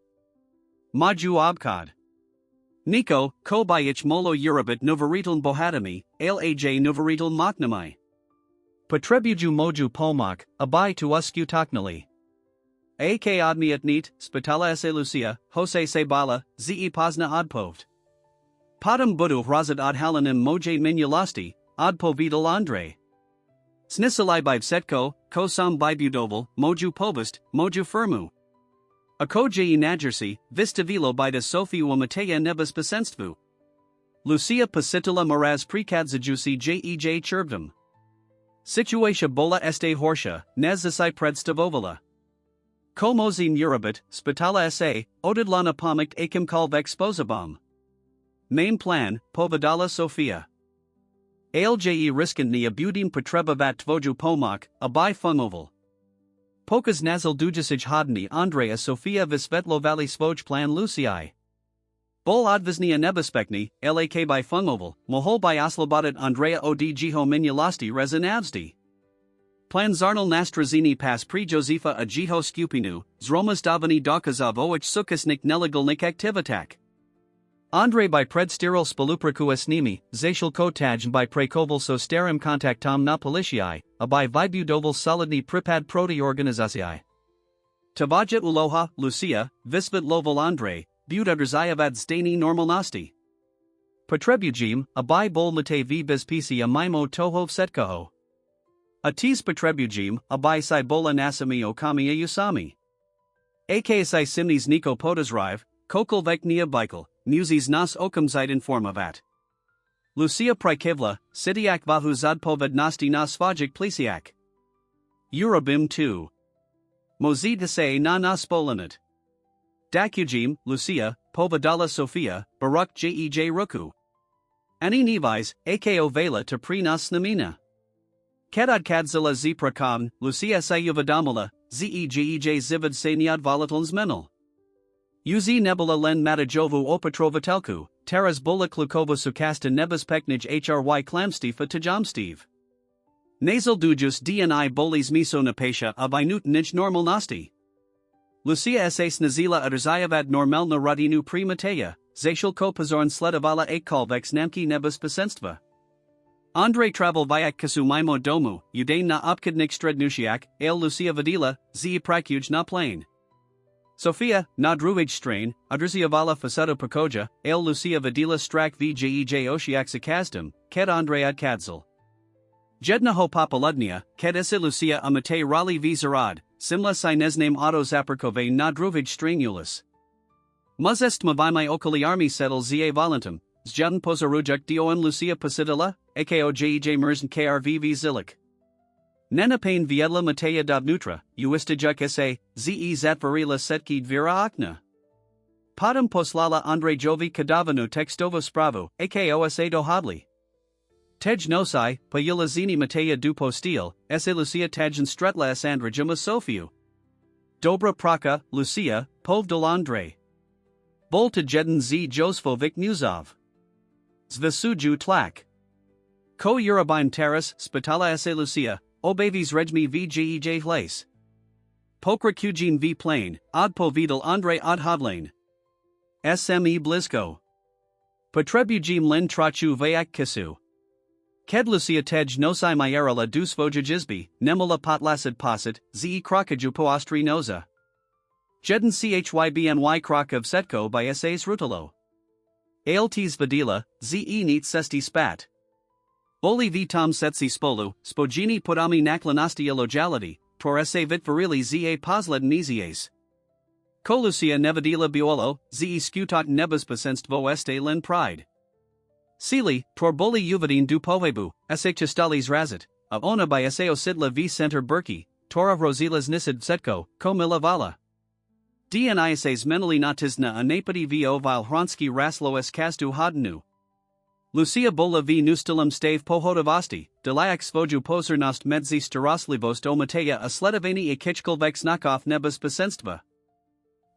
Speaker 1: Maju Obkad. Niko, Kobayich Molo Urabit Novarital Bohatami, Laj Novarital Moknamai. Petrebuju Moju Pomak, Abai to Usku Taknali. Ak Admi Etnit, Spitala Ese Lucia, Jose Sebala, Ze Pozna Odpovt. Potom Budu Razad Odhalanim Moje Minulasti, Odpovidal Andre. Snisalai Bive Setko, Ko Sam Bibudoval, Moju Pobist, Moju Firmu. Akoje Najersi, Vistavilo by the Sophie Wamatea Nebas Pasenstvu. Lucia Pasitala Moraz Prekadzajusi Jej Chervdom. Situatia Bola Este Horsha, Nezasai Predstavovala. Komozim Urabit, Spitala Sa, Odidlana Pomikt Akim Kalvek Spozabam. Main plan, Povadala Sofia. Alje Riskantni Abudim Petrebavat Tvoju Pomak, Abai Fungoval. Pokas Nazal Dujasij Hodni Andrea Sofia Visvetlovali Svoj Plan Lucii. Bol Odvisnia Nebespekni, Lak by Fungoval, Mohol by Oslobodat Andrea od Jiho Minulasti Rezanavsti. Plan Zarnal Nastrazini Pas Pri Josefa a Jiho Skupinu, Zromas Davani Dokazov Oich Sukasnik Nelegalnik Aktivitak. Andre by Predstiral Spalupraku Esnimi, Zashal Kotaj by Prekoval Sosterim Kontaktom na Polishii, a by Vibudoval Solidni Pripad Proti Organizacji. Tavaja Uloha, Lucia, Visvit Loval Andre, Bududrzayavad Stani Normalnosti. Petrebugim, a by Bol Mate V Bezpisi a Mimo Toho Setkaho. Atis Petrebugim, a by Sibola Nasami Okami Usami. Akasi Simnis Niko Podazrive, Kokal Veknia Bikal. Muses nas okamzite informavat. Lucia Prikivla, Sidiak Vahu Zadpoved nas Svajik Plisiak. Urabim 2. Mozid se na Spolanit. Dakujim, Lucia, Povadala Sofia, Barak Jej Ruku. Ani Nevis, Ako Vela to Pri nas Namina. Kadad Kadzilla Zprakam, Lucia Sayuvadamala, Zej Zivad Saniad Volatilns Menel. Uz nebula len matajovu Opatrovateľku, Teras bola klukova sukasta nebespeknij hry klamstifa tajamstiv. Nasal dujus dni bolis miso napasha a vinut nij normalnosti. Lucia sa snazila adrzayavad normalna radinu primateya, zashal ko pozorn sledavala kalvex namki nebes pasenstva. Andre travel vyak kasu mimo domu, udain na opkadnik strednusiak, ale Lucia vadila, zi prakuj na plane. Sofia, na druij strain, adrziavala fasado pakoja, ale Lucia vadila strak vjej oshiak sakasdom, ket Andread kadzal. Jedna ho papaludnia, ket esa Lucia amate rali v zarad, simla sinesname auto zaperkove na druij strainulus. Muzest mavimai okali army settle za volentum, zjadn pozorujak don Lucia pasidila, ako jej merzen krvv zilik. Nenapane viedla Mateja Davnutra, uistajuk sa, ze zatvarila setki dvira okna. Potom poslala Andre Jovi kadavanu tekstovo spravu, ako sa dohodli. Tej nosai, payula zini Mateja du postil, sa Lucia tajan stretla Andrejuma Sofiu. Dobra praka, Lucia, povdel Andre. Bolta jeden z Josfovic Newsov. Zvasuju tlak. Ko Urabine Terrace, Spitala sa Lucia, obavis regmi vgej hlace. Pokra Kujin v plane, od povidal Andre od hodlane. Sme Blizko. Potrebujim len trachu vayak kisu. Ked Lucia tej nosai myerala dus vojajizbi, nemula potlasid posit, ze krokaju poastri noza. Jeden chybny krok of setko by sas rutalo. Alts vadila, ze neat sesti spat. Boli vitam setsi spolu, spogini podami naklanasti lojality, tor sa vitvarili za posled nizies. Ko Lucia nevadila biolo, ze scutot nebas pasenstvo este len pride. Sili, tor boli uvadin du povebu, sa chistalis razit, of ona by sao sidla v center burki, tora rosilas nisid setko, ko milavala. Dnisas menali natisna anapati vo vil hronski raslo s kastu hodnu. Lucia bola v nustilam stave pohodavosti, delayak svoju posrnost medzi staroslivost o Mateja a sledovani I kichkolvex nakov nebas pasenstva.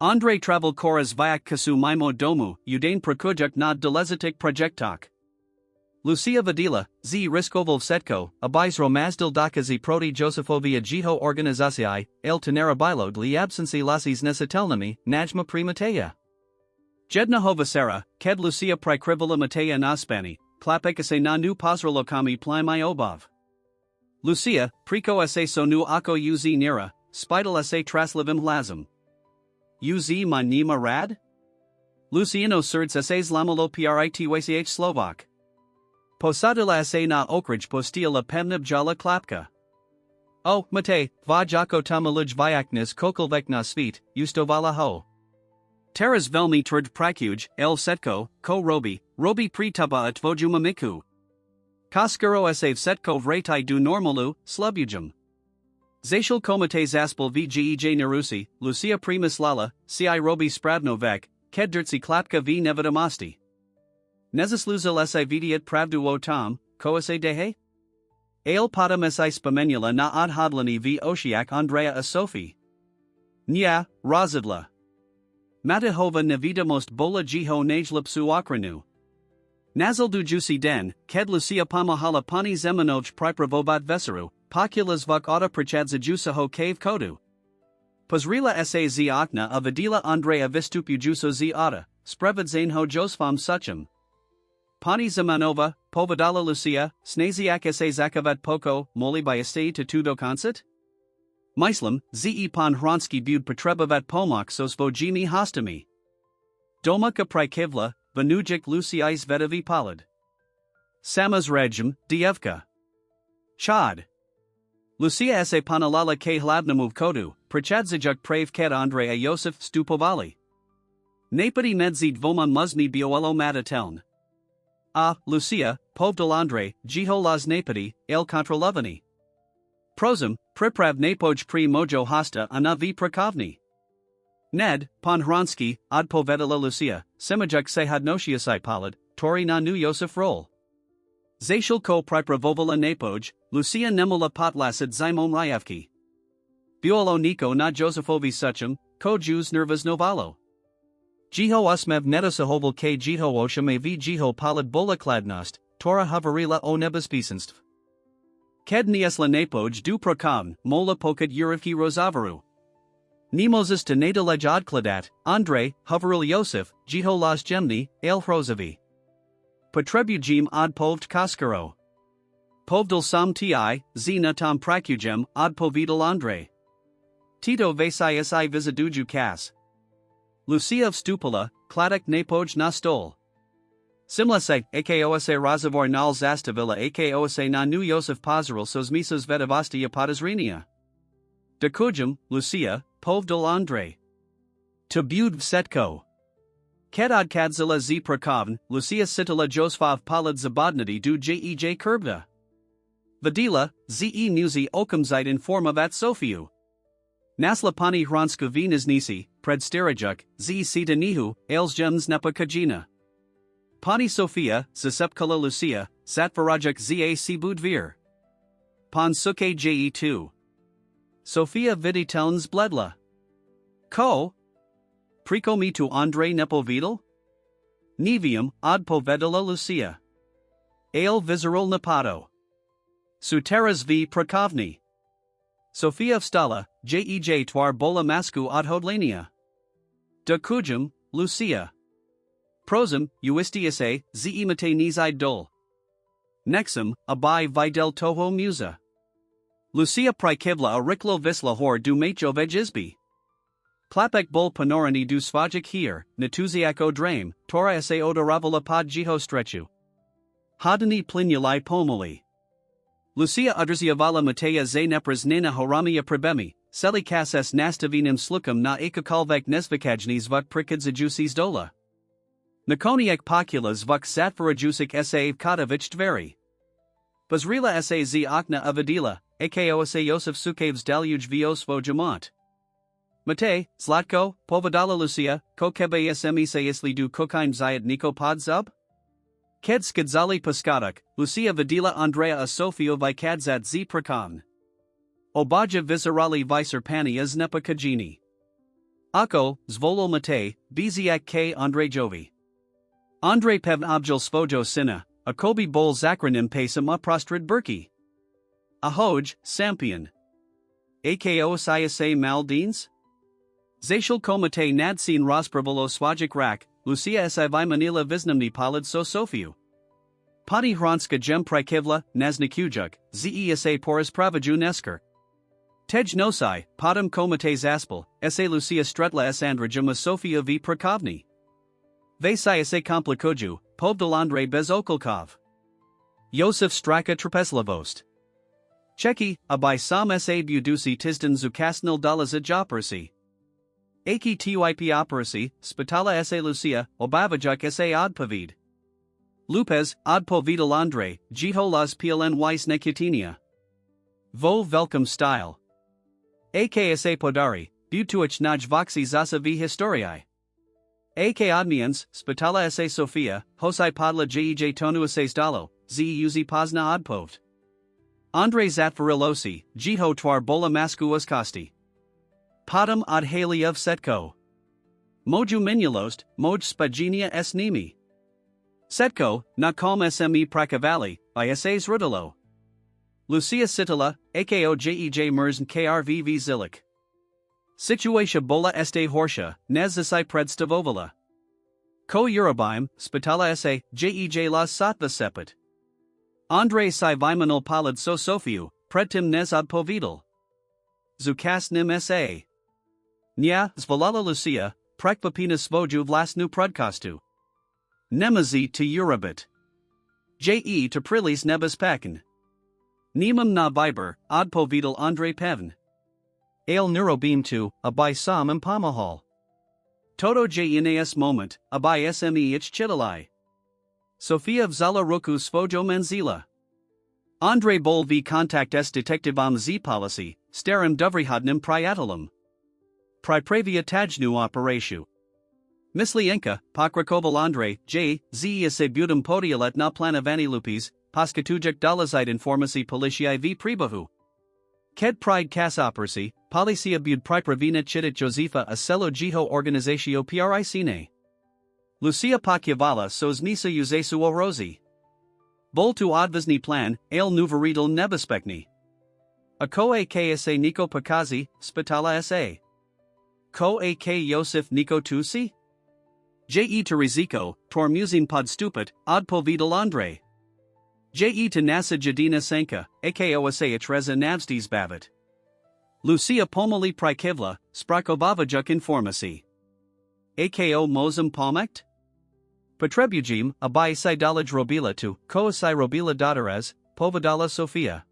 Speaker 1: Andre travel koras vyak kasu mimo domu, udane prokujak nad delezitik projektok. Lucia vadila, z riskovol setko, abis romazdil dakazi proti Josefovia jiho organizaciai, el tenera li absenci lasis nesatelnami, najma pri Mateja. Jedna hovasera, ked Lucia prikrivila Mateja naspani, klapekase na nu pozrolokami plymai obov. Lucia, priko sa sonu ako uz nira, spidal sa traslivim lazim. Uz ma nima rad? Luciano surds sas lamalo pritwach Slovak. Posadila sa na okrij postila pemnib jala klapka. O, Matej, vajako tamalij vyaknis kokolvek na svit, ustovala ho. Teras velmi trd prakuj, el setko, ko robi pritaba atvojuma miku. Kaskuro save setko vretai du normalu, slubujum. Zashil komite zaspel vgej narusi, Lucia primus lala, ci robi spravnovek, ked dirtsi klapka v nevidamosti. Nezasluzil si vidiat pravdu o tom, ko sa dehe? Ale potom si spomenula na odhodlani v oshiak Andrea a Sophie. Nya, razidla. Matahova nevida most bola jiho najlipsu okranu. Nazal du jusi den, ked Lucia pamahala pani zemanoj pripravovat veseru, populas vuk auta prachadza jusaho cave kodu. Pozrila sa z okna a vidila Andrea vistupu juso z auta, sprevad ho josfam suchum. Pani Zamanova, Povedala Lucia, Snaziak sa Zakavat Poko, Moli by Estay to Tudo Concert? Myslam, Ze Pan Hronski Bud Potrebavat Pomok sos Vojimi Hostami. Domaka Prikevla, Vanujik Luciais Vedavi Palad. Samas Regim, Dievka. Chad. Lucia sa Panalala K Hlavnamuv Kodu, Prachadzajuk Prave Ket Andrea Yosef Stupovali. Napadi Medzid Voman Muzmi Bioelo Matateln. Lucia, povdel Andre, jiho las napadi, el kontrolovani. Prosum, priprav napoj pri mojo hosta a na vi prakovni. Ned, pan Hronski, od povedala Lucia, semajuk se hadnoshiasai palad, tori na nu Yosef rol. Zashil ko pripravovala napoj, Lucia nemula potlasid zimon ryavki. Biolo niko na Josefovi suchum, ko Jews nervas novalo. Jiho usmev netasahoval k jiho oshame v jiho palad bolakladnost, tora havarila o nebaspisenstv. Ked niesla napoj du prokavn, mola pokad urivki rozavaru. Nemoses to nadalej odkladat, Andre, havaril Yosef, jiho las gemni, el hrozavi. Potrebujim od povd kaskaro. Povdal sam ti, zina tam prakugem od povidal Andre. Tito vasai si vizaduju kas. Lucia vstupila, kladak napoj na stol. Simlasek, akosa razavor nal zastavila akosa na nu Yosef pozeril sos misos vedavostia podozrenia. Dakujum, Lucia, povdal Andre. To bud vsetko. Kedod kadzilla z prakovn, Lucia sitala Josfav palad zabodnity du jej kurbda. Vidila, ze muzi okamzite in forma vat Sofiu. Nasla pani hranska nisi, predstirajuk, z sita nihu, ailsjums nepa kajina. Pani Sofia, zasepkala Lucia, satvarajak za sibudvir. Pon suke je2. Sofia viditelns bledla. Ko? Priko mi tu Andre nepovidal? Nevium, ad povedala Lucia. Ale visceral napato. Suteras v prakovni. Sofia vstala, jej twar bola masku odhodlania. Da kujum, Lucia. Prosum, uistiase, ze imate nizide dol. Nexum, abai videl toho musa. Lucia prikivla a riklo visla hor du matjovej izbi. Klapek bol panorani du svajik hier, natuziak o drame, tora ese odoravala pod jiho strechu. Hadani plinuli pomoli. Lucia udrziavala Matea ze nepras nena horamia prebemi, seli kases nastavinum slukum na ekakalvek nesvikajni zvuk prikidzajusis dola. Nakoniak pokula zvuk satvarajusik sa kadavich dveri. Bazrila sa z okna avadila, ako sa Yosef Sukevs daluj viosvo jamont. Mate, Zlatko, Povedala Lucia, ko kebe smi sayisli du kokain zayat niko pod zub? Ked skadzali paskadak, Lucia vidila Andrea a Sofio vikadzat z prakan. Obaja viscerali viser pani az nepa kajini. Ako, zvolo mate, biziak k Andre Jovi. Andre pevn objel svojo sina, a kobi bol zakronim pesam uprostrid burki. Ahoj, Sampion. Ako siase maldines? Zashil komate nadsin raspravolo swajik rak, Lucia si Manila visnamni palad so Sofiu. Pati hranska gem prikivla, naznikujuk, zesa porus pravaju nesker. Tej nosai, padam komate zaspel, sa Lucia strutla s andrajum a Sofia v prakovni. Vesai sa komplikoju, povdalandre bez okolkov. Yosef straka trapezlavost. Cheki, abai sam sa budusi tizdan zukasnil dalaza jopersi. Aki typ operasi, spitala sa Lucia, obavajuk sa odpavid. Lupez, odpovidal Andre, jiho las pln wise nekutinia. Vo velkom style. Aksa podari, butuich naj voxi zasa v historiae. Ak odmians, spitala sa Sofia, hosai podla jej tonu asas dalo, uzi pozna odpovd. Andre zatvarilosi, jiho twar bola masku uskosti. Padam od haliev setko. Moju minulost, moj spaginia s nimi. Setko, na com sme prakavali, isas rudalo. Lucia Sitala, ako jej merzn krvv zilik. Situatia bola este horsha, nezasai predstavovala. Ko urabim, spitala sa, jej las satva sepet. Andre si vimanal palad so Sofiu, predtim nezod povidal. Zukas nim sa. Nya, zvolala Lucia, prekvapina svoju vlasnu prudkostu. Nemazi to urabit. Je to prilis nebas pakin. Nemam na viber, odpovidal Andre pevn. Ale neurobim tu, abai sam impamahal. Toto jnas moment, abai sme ich chitalai. Sofia vzala roku svojo menzila. Andre bol v contact s detectivam z policy, starim dovrihodnim priatelum. Pripravia tajnu operatu. Misli enka, pokrakoval Andre, se budum podialet na planavani lupis, paskatujek dolazite informasi policiai v pribahu. Ked pride kas operasi, policia bud pripravina chitit Josefa a selo jiho organizatio pricine. Lucia Pachiavala sos misa uzesu o rosi. Bol tu odvazni plan, ale nuveridal nebespekni. Ako aksa Niko Pakazi, spitala sa. Ko ak Yosef Niko Tusi? Je to riziko, tor musim pod stupit, odpovidal Andre. Je to nasa jadina sanka, ako sa itreza navstis bavit. Lucia pomoli prikivla, sprakovavajuk informasi. Ako mozum pomekt? Potrebujim, abai si dalaj robila tu, ko si robila dotares, povedala Sofia.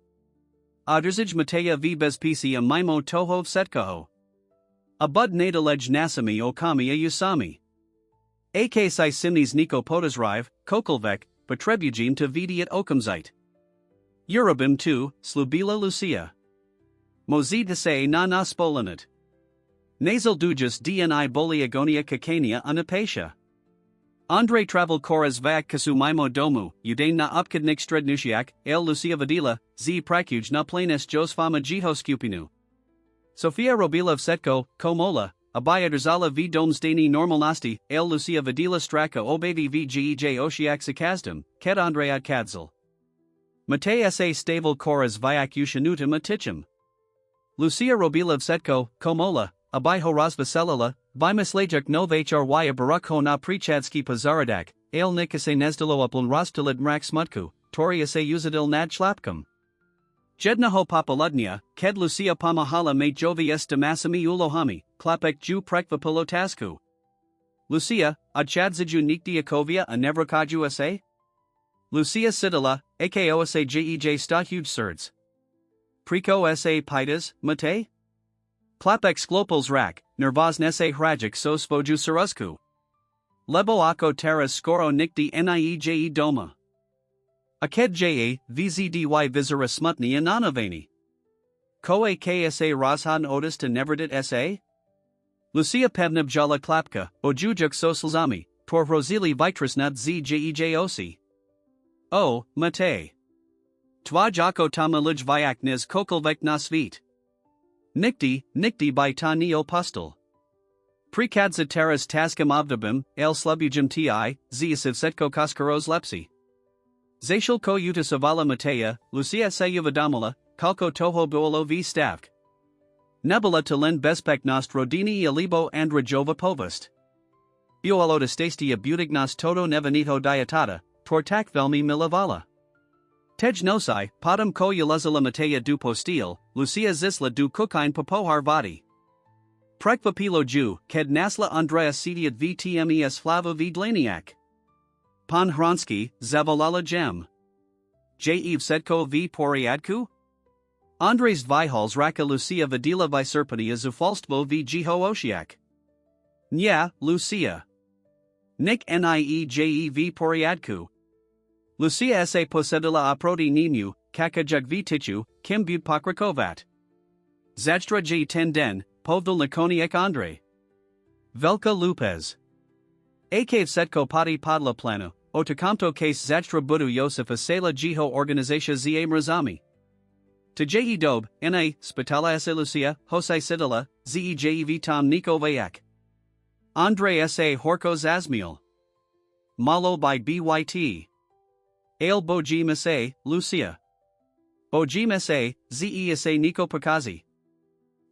Speaker 1: Odrzij Matea v bezpisi a mimo toho setkoho. Abud nadalej nasami okami a usami. ak si simnis Niko Podozrive, Kokolvek, Potrebujim to Vidí at Okamzite. Urobim tu, Slubila Lucia. Mozid se na spolanit. Nasal dujus dni boliagonia kakania anapatia. Andre travel koras vac kasu mimo domu, udain na upkadnik strednusiak, el Lucia Vadila, z prakuj na planes josfama jihoskupinu. Sofia Robilov Setko, Komola, Abaya Drzala v domsdani normalnosti, el Lucia Vadila Straka obavi v gej oshiak sakazdam, ket Andreat Kadzel. Matei sa stavel koras viak ushanutim atichim. Lucia Robilov Setko, Komola, Abai Horaz Vaselila, Vimaslajuk Novhrya Barakho na Prichadski Pazaradak, Ale Nikase Nezdalo Uplun Rostalid Mrak Smutku, Toriase Uzadil Nad Shlapkum. Jednaho Papaludnia, Ked Lucia Pamahala mate Jovi Estamasami Ulohami, Klapek Ju Prekva Pilotasku. Lucia, Adchadziju Nikdiakovia a Nevrakaju sa? Lucia Sidala, Akosa Jej Stahuj Surds. Priko sa Pitas, Mate? Klapek Sklopals Rak, Nervaz Nese Hrajik so Svoju Surusku. Lebo Ako Teras Skoro Nikdi Nieje Doma. Aked Ja, Vzdy Vizera Smutni Ananavani. Koe Ksa Razhan Otis to Neverdit Sa? Lucia Pevnabjala Klapka, Ojujuk Sosalzami, Tor Rosili Vitrasnad Zjejosi. O, Mate. Twaj Ako Tamalij Vyaknes Kokolvek Nasvit. Nikti by ta neo pustel. Prekadza teras taskam avdabim, el slubujim ti, ziasiv setko kaskaros lepsi. Zashil ko uta savala matea, Lucia sayuvadamala, kalko toho buolo v stavk. Nebula talen bespek nost rodini alibo and rajova povast. Buoloda stastia butignas toto nevanito diatada, tortak velmi milavala. Tej nosai, padam ko yulazala matea du postil, Lucia zisla du kukain popohar vadi. Prekva pilo ju, ked nasla Andrea sediat vtmes flava v dlaniak. Pan Hronski, zavolala gem. Eve setko v poriadku? Andres Vihals raka Lucia Vadila Viserpania zufalstvo v jiho oshiak. Nya, Lucia. Nick nieje v poriadku. Lucia sa posedila aproti ninu, kakajak vitichu, kim bud pokrakovat. Zajtra j tenden, povdal nakoniek Andre. Velka Lupez. Akave setko pati padla plano, otakamto case zajtra budu Yosef asela jiho organizatia za mrazami. To je dob, na, spitala sa Lucia, hosai sidala, zejev tom Niko Vayak. Andre sa horko zazmiel. Malo by byt. Ale Boji Mese, Lucia. Boji Mese, Ze Ase Niko Pakazi.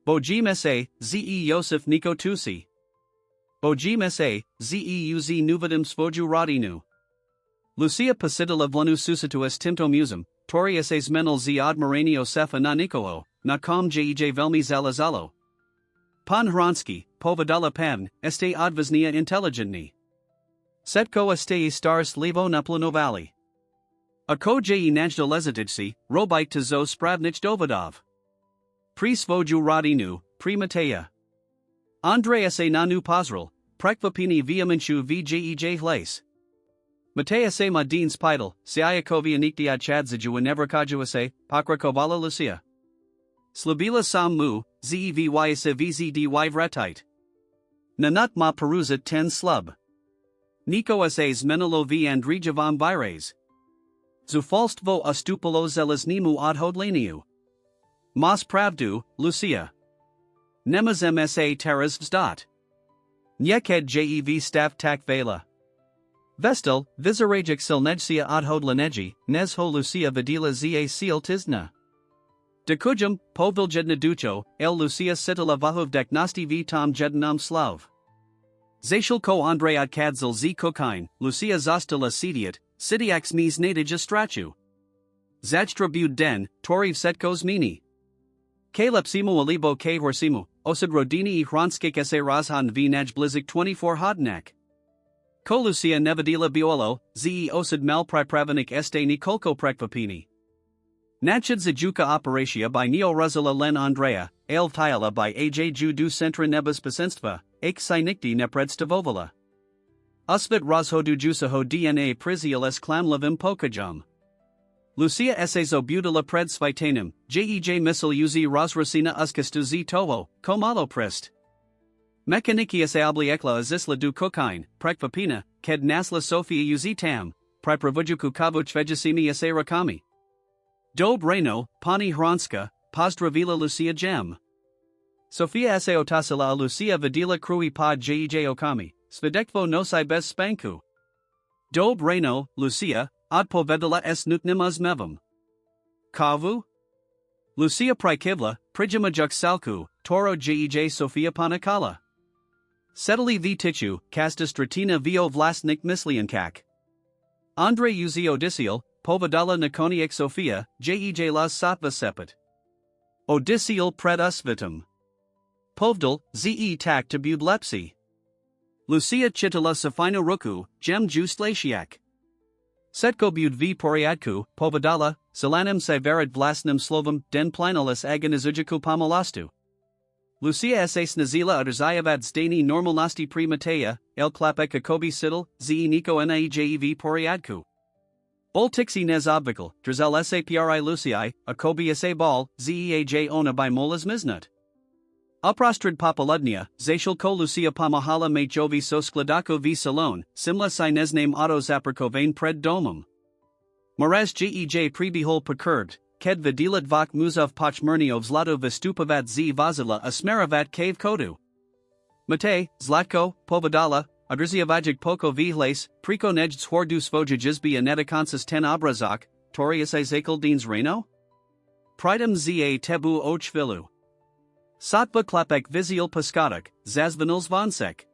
Speaker 1: Boji Mese, Ze Yosef Niko Tusi. Boji Mese, Ze Uz Nuvadim Svoju Radinu. Lucia Pasidala Vlanu Susituas Timto Musum, Tori Ases Menel Z Admiranio Sefa na Nikoo, na kom jej velmi zalazalo. Pan Hronski, Povadala Pevn, Este Advaznia Intelligentni. Setko Este Stars Levo Naplanovali. Ako je najdal lezatidsi, robite to zo spravnich dovodov. Pri svoju radinu, pri Mateja. Andrea se nanu pozrel, prekvapini viamenchu vjej hlas. Mateja se madin spidal, se iakovia nikdiad chadzaju nevrkaju se, pokrakovala Lucia. Slabila sam mu, zevy se vzdy vretite. Nanut ma peruzat ten slub. Niko ses menelo v andrijavam vires. Zufalstvo astupalo zelesnimu odhodleniu. Mas pravdu, Lucia. Nemazem sa teras vstat. Nyeked jev stav tak vela. Vestel, vizarajik silnejsia odhodlaneji, nezho Lucia Vadila za seal tizna. Dekujum, poviljedna ducho, el Lucia sitala vahuvdek nosti v tom jednam slav. Zashil ko Andreat Kadzel z kukain, Lucia zostala sediat, Sidiax mis nadija strachu. Zajtra bud den, Toriv setkos mini. Kalepsimu alibo k horsimu, osad rodini I hronskik se razhan v naj blizik 24 hodnak. Ko Lucia nevadila biolo, ze osad malpripravenik este Nikolko prekvapini. Nachid zajuka operatia by Neo Ruzala len Andrea, ale tiala by aj ju du centra nebas pasenstva, ek sinikdi nepredstavovala. Usvit rozhodu jusaho dna prizialis klamlavim pokajum. Lucia esezo butila pred svitanim, jej missil uzi rozrosina uskastu z toho, komalo prist. Mechanikias abliekla azisla du kokain, prekvapina, ked nasla sofia uzitam, pripravujuku kavuch vegesimi ese rakami. Dob reno, pani hranska, pozdravila Lucia gem. Sofia ese otasila Lucia vidila krui pod jej okami, svidekvo nosai bez spanku. Dob reno, Lucia, odpovedala es nutnim mevam. Kavu? Lucia prikivla, prijimajuk salku, toro jej Sofia panakala. Setali v tichu, kasta stratina vo vlastnik misliankak. Andre uzi Odysseal, povedala nakoniek Sofia, jej las satva sepet. Odysseal pred usvitum. Povdal, ze tak tabud lepsi. Lucia chitala safino ruku, gem just lasiak. Setko bud v poriadku, povedala, salanem severid vlastnim slovam, den planalis agonizujiku pomolastu. Lucia ss nazila udrzajevad stani normalnosti primateja, el klapek akobi sidl, ze niko naejev poriadku. Ol tixi nez obvikal, drzel sapri Luciae, akobi ese ball, zeaj ona by molas miznut. Uprostrad popoludnia, zashal ko Lucia pamahala me jovi so skladako v salon, simla sinesname auto zaprkovane pred domum. Moraz jej prebihol percurbed, ked vidilat vok muzov pochmernio vzlado vistupovat z vazila asmeravat cave kodu. Mate, zlatko, povedala, adrziavajic poko vihles, priko nej zhordu svojajizbi anetikansas ten obrazok, torius zakaldines reno? Pridem za tebu ochvilu. Satva klapek vizial paskadak, zazvanils vonsek.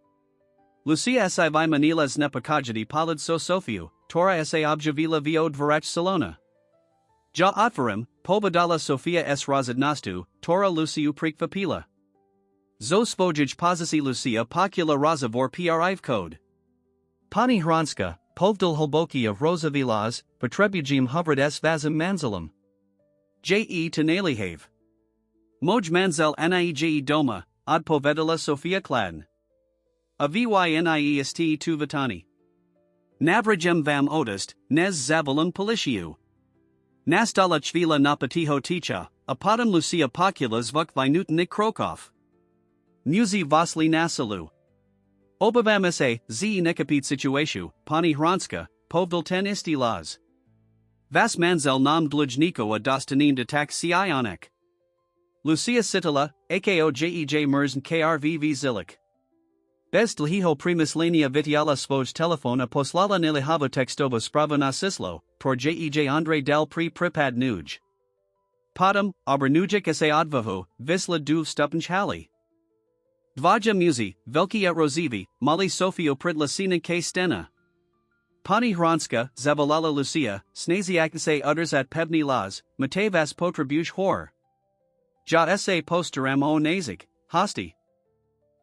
Speaker 1: Lucia si vi manilas nepakajadi palid so sofiu, tora sa objavila vo dvarach salona. Ja otvarim, povedala Sofia s razadnastu, tora Luciu prikvapila. Zo svojaj pozisi Lucia pokula razavor priv code. Pani hranska, povdal holboki of rosavilas, potrebujim hovred s vazim manzalam. Je tenalihave. Moj manzel naej doma, odpovedala Sofia kladn. A vyniest tu vitani. Navrajem vam odist, nez zavalum policiu. Nastala chvila napatiho ticha, apadam Lucia poculas vuk vinutnik krokov. Muzi vasli nasalu. Obavam se, z nekapit situasiu, pani hranska, povdal ten istilas. Vas manzel nam dlujniko a dostanin detak sionek. Lucia Sitala, ako jej merzn krvv zilik. Bez dlhiho primislenija vitiala svoj telefona poslala nilihavo tekstovo spravo na sislo, por jej Andre del pri pripad nuj. Padam, obrnujik se odvahu, visla du stupench hali. Dvaja muzi, veliki et rozivi, mali Sofio pridlasina k stena. Pani hranska, zavalala Lucia, snaziak se utters at pebni las, matevas potrebuj hor. Ja sa posteram o nazik, hosti.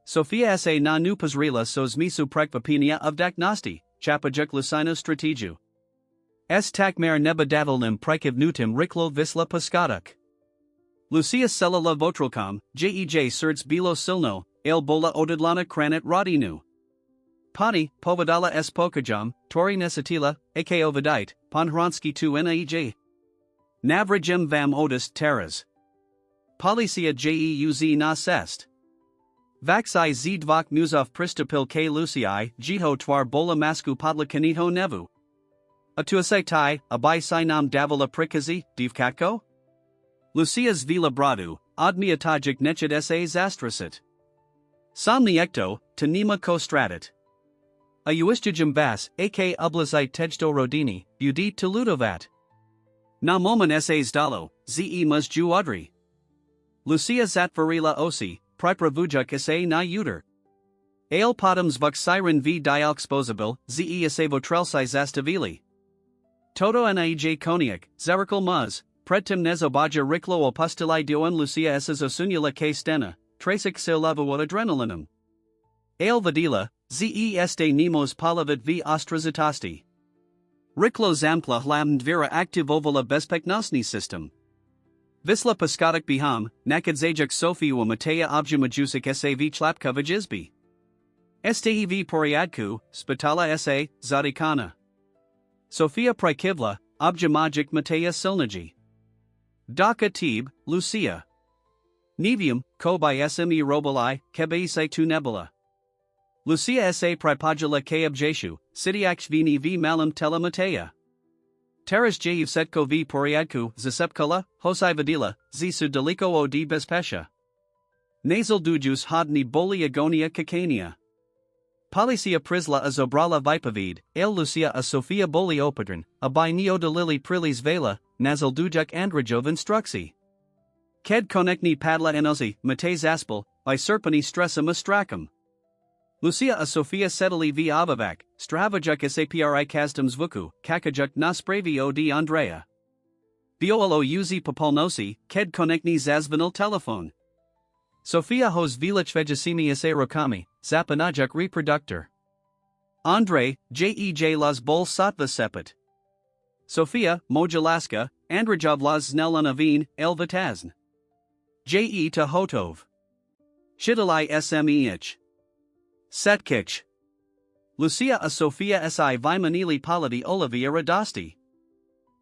Speaker 1: Sofia sa na nupazrila sos misu prekvapinia of daknosti, chapajuk lucino strategu. S takmer nebadavlnim prekiv nutim riklo visla paskadak. Lucia selala votrolcom, jej serds bilo silno, el bola odidlana kranit rodinu. Pani, povedala s pokajum, tori nesatila, ako vidite, panhranski tu naej. Navrajem vam odist teras. Policia jeuz nas est. Vaxi z dvok muzov pristupil k Luciae, jiho twar bola masku podla kanito nevu. Atuase tai, abai sinam davila prikazi, divkatko? Lucia's vila bradu, odmiatajik nechet sa zastrasit. Somni ecto, tenima ko stratit. A uistijum vas, ak ublazite tejto rodini, budi teludovat. Na momen sas dalo, ze mus ju udri. Lucia zatvarila osi, pripravujuk sa na uter. Ale potums vuk siren v dialxposabil, ze sa votrelsi zastavili. Toto naej koniak, zerikal muz, predtim nezobaja riklo opustili doan Lucia esas osunula k stena, trasic silava adrenalinum. Ale vadila, ze este nemos palavit v ostrazitasti. Riklo zamkla hlamd vira active ovala bezpeknosni system. Visla paskadak biham, nakadzajak Sofiu Matea objumajusik sav chlapkovaj izbi. Stev Poriadku, Spitala sa, Zadikana. Sofia Prikivla, Objamagic Mateja Silnagi. Daka Tib, Lucia. Nevium, ko by sme robili, kebe se tu nebula. Lucia sa pripajala k objeshu, Sidiak vini v malam tela Mateja. Teras Jev setko v Poriadku, Zasepkala, Hosai Vadila, Zisu deliko o di bezpesha. Nasal dujus hodni boli agonia kakania. Policia prisla a zobrala vipavid, el Lucia a Sofia boli opatron, a by neo de lili prilis vela, nasal dujak androjov instruxi. Ked konekni padla enosi, mate zaspel, by serpani stressa mastracum. Lucia a Sofia setali v abavak, stravajuk sapri kasdams vuku, kakajuk naspravi od Andrea. Biolo uzi popolnosi, ked konekni zazvanil telephone. Sofia hos village vegesimi sa rokami, zapanajuk reproductor. Andre, jej las bol satva sepet. Sofia, mojalaska, Andrejov las znelunavin, elvitazn. Je to hotov. Shidalai smeich. Setkich. Lucia a Sofia si vimanili paladi olivia radasti.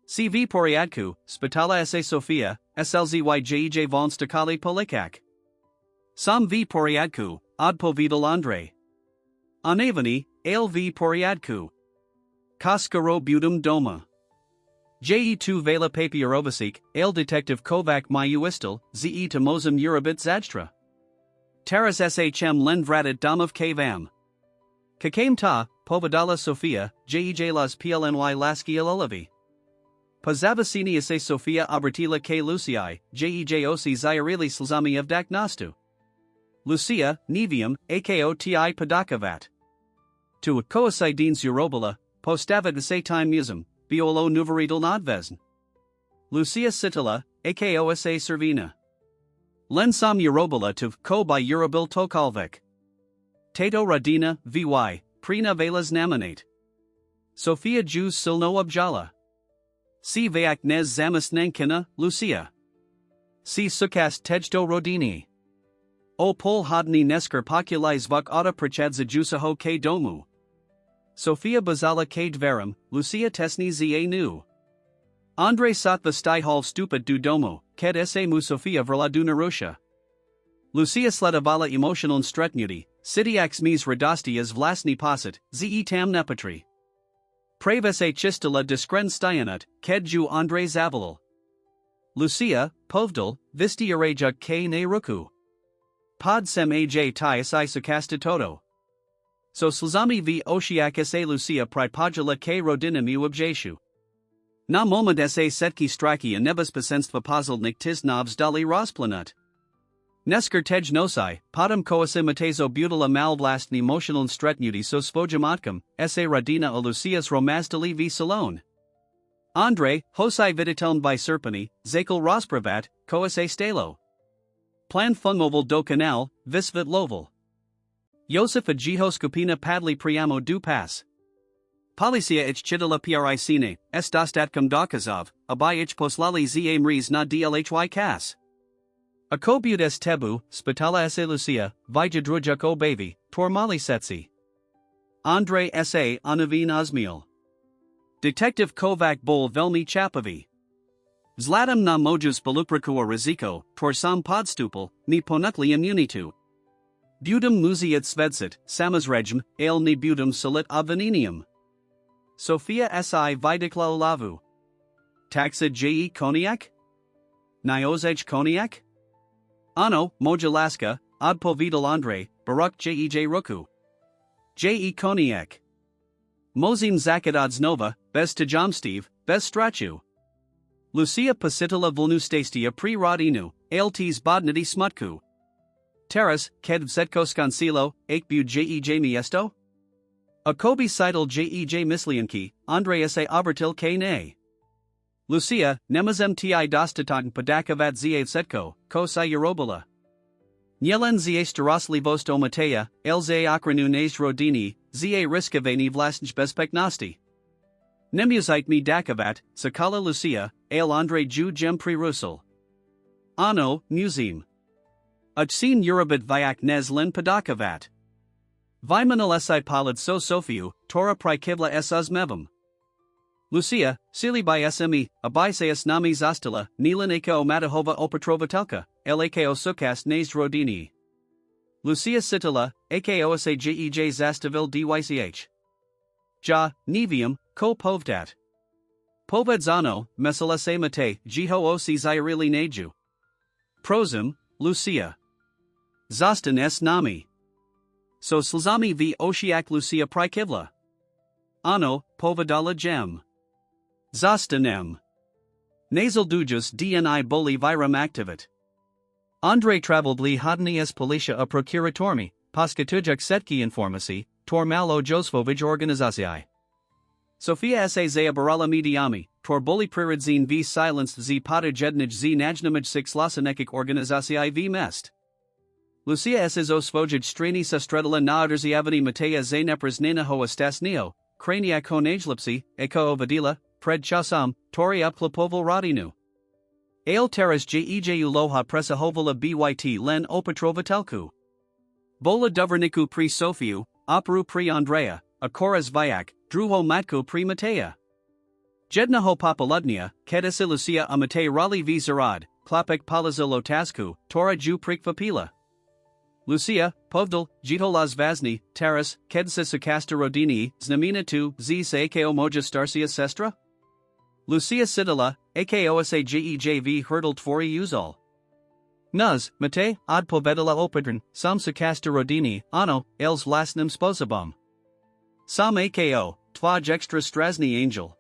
Speaker 1: CV Poriadku, Spitala sa Sofia, slzyj von stakali polikak. Sam v Poriadku, Odpovidal Andre. Anavani, ale v Poriadku. Kaskaro budum doma. Je2 vela papierovasik, ale detective Kovac myuistal, ze to mozum urabit zadstra. Taras shm len vratit domov kvam. Kakame ta, Povadala Sofia, jej las plny laski olivi. Pazavasini sa Sofia obratila k Lucii, jej osi zyarili slzami of daknastu. Lucia, Nevium, akoti padakavat. Tu koasidines urobala, postavat sa time musum, biolo nuveridal nadvezn. Lucia Sitala, akosa servina. Len sam urobala tu ko by urabil tokalvek. Tato radina, vy, prina velas naminate. Sofia Jews silno objala. Si vayak nez zamas nankina, Lucia. Si sukast tejto rodini. O pol hodni nesker poculais vok auta prachadza jusaho k domu. Sofia bazala k dverum, Lucia tesni za nu. Andre satva stihal stupid du domo, ked sa mu Sofia verladuna rusha. Lucia sledavala emotional stretnuti, sidiax mis radostias vlasni posit, ze tam nepatri. Pravesa chistala diskren styanut, ked ju Andre zavalal. Lucia, povdal, vistiareja k ne ruku. Pod sem aj tias isocasta toto. So slzami v oshiak sa Lucia pripajala k rodinami objeshu. Na moment sa setki straki a nebezpieczeństwa pozlnik tisnovs dali rozplanut. Nesker tej nosai, podem koasa matezo butala malvlastni emotional stretnuti so svojamatkam, sa radina o Lucias romazdali v salon. Andre, hosai viditeln by serpani, zakel rospravat, koasa stalo. Plan funmoval do canal, visvit loval. Josef ajiho skupina padli priamo du pas. Policia ich chitala pricine, s dostatkum dokazov, abai ich poslali za mriz na dlhy kas. Akobut s tebu, spitala sa Lucia, vijadrujuk o bavi, tormali setsi. Andre sa anavin Osmiel. Detective Kovac bol velmi chapavi. Vzladam na mojus polupraku o riziko, tor sam podstupal, ni ponukli immunitu. Budum muziat svedsit, samazregm, ale ni budum solit obveninium. Sofia si vidikla lavu. Taxa je koniak? Niozej koniak? Ano, mojalaska, odpovidal Andre, baruk jej ruku. Je koniak. Mozim zakadodz nova, bez tajamstiv, bez strachu. Lucia pasitala vulnustastia pri rodinu, altes bodniti smutku. Teras, ked vzetko skansilo, akbu jej miesto? Akobi sidal jej mislianki, Andre sa obratil k ne. Lucia, nemazem ti dostatan padakavat za vzetko, ko sa urobala. Nielen za starosli vosto Mateja, el za okranu nez rodini, za riskaveni vlastnj bezpeknosti. Nemuzite mi dakavat, sakala Lucia, ale Andre ju jem pri Russell. Ano, museum. Uchsin urabit vyak nezlen padakavat. Vymanal si palad so Sofiu, Tora prikivla s uzmevum. Lucia, Sili by sme, Abiseus nami zastila, Nilan aka Matahova Opatrovateľka, Lako sukas nazt rodini. Lucia Sitila, Akaosa jej zastavil dych. Ja, Nevium, ko povdat. Povedzano, Mesela se mate, Jiho osi zirili neju. Prosum, Lucia. Zastan s nami. So slzami v Oshiak Lucia prikivla. Ano, povedala gem. Zastanem. Nasal dujus dni boli viram activit. Andre travelbli hodni s policia a procuratormi, paskatujak setki informasi, tor malo josfovij organizacji. Sofia sa zabarala mediami, tor boli priridzin v silenced z pada jednij z najnamij six lasanekik organizacji v mest. Lucia s osvojij strani sustredala naadrziavani Matea zanepras nanaho estasnio, krania konajlipsi, eko ovadila, pred chasam, tori upklapoval radinu. Ale teras jeju loha presahovala byt len Opatrovateľku. Bola duverniku pri Sofiu, operu pri Andrea, akoras vyak, druho matku pri Matea. Jednaho popoludnia, kedasi Lucia a Matej rali v zarad, klapek palaza lotasku, tora ju prikvapila. Lucia, povdal, jitolas vazni, teras, kedsa sakasta rodini, znamina tu, z se ako moja starsia sestra? Lucia Sidala, Akaosa jej hurdle tvori uzal. Nuz, Mate, od povedala opedren, sam sakasta rodini, ano, els lasnem sposabam. Sam ako, twaj extra strazni angel.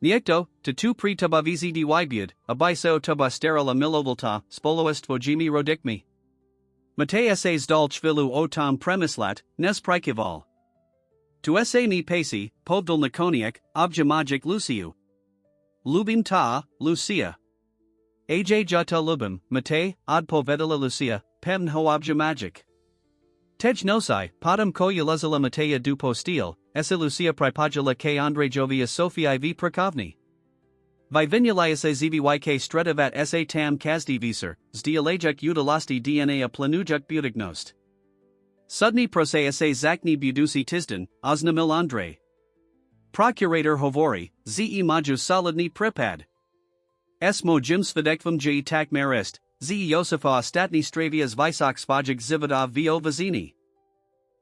Speaker 1: Niekto, to tu pri tabavizi dybud, abiso tabasterala milovolta, spoloest vojimi rodikmi. Mate sa zdal chvilu o tom premislat, nes prikival. Tu sa ni pasi, povdal nakoniak, objamagic Luciu. Lubim ta, Lucia. Aj jata lubim, Mate, od povedala Lucia, pem ho objamagic. Tej nosai, padam ko yulazala Matea du postil, esa Lucia pripajala k Andre Jovia Sofia v prakovni. Vyvinulaya zvyk stredivat sa tam kazdi visar, zdialajak utilasti dna a planujuk budignost. Sudni prose sa zakni budusi tizdan, oznamil Andre. Procurator Hovori, ze maju solidni pripad. Esmo jim svedekvam j tak marist, ze Josefa ostatni stravias visok svajik zivadov vo vazini.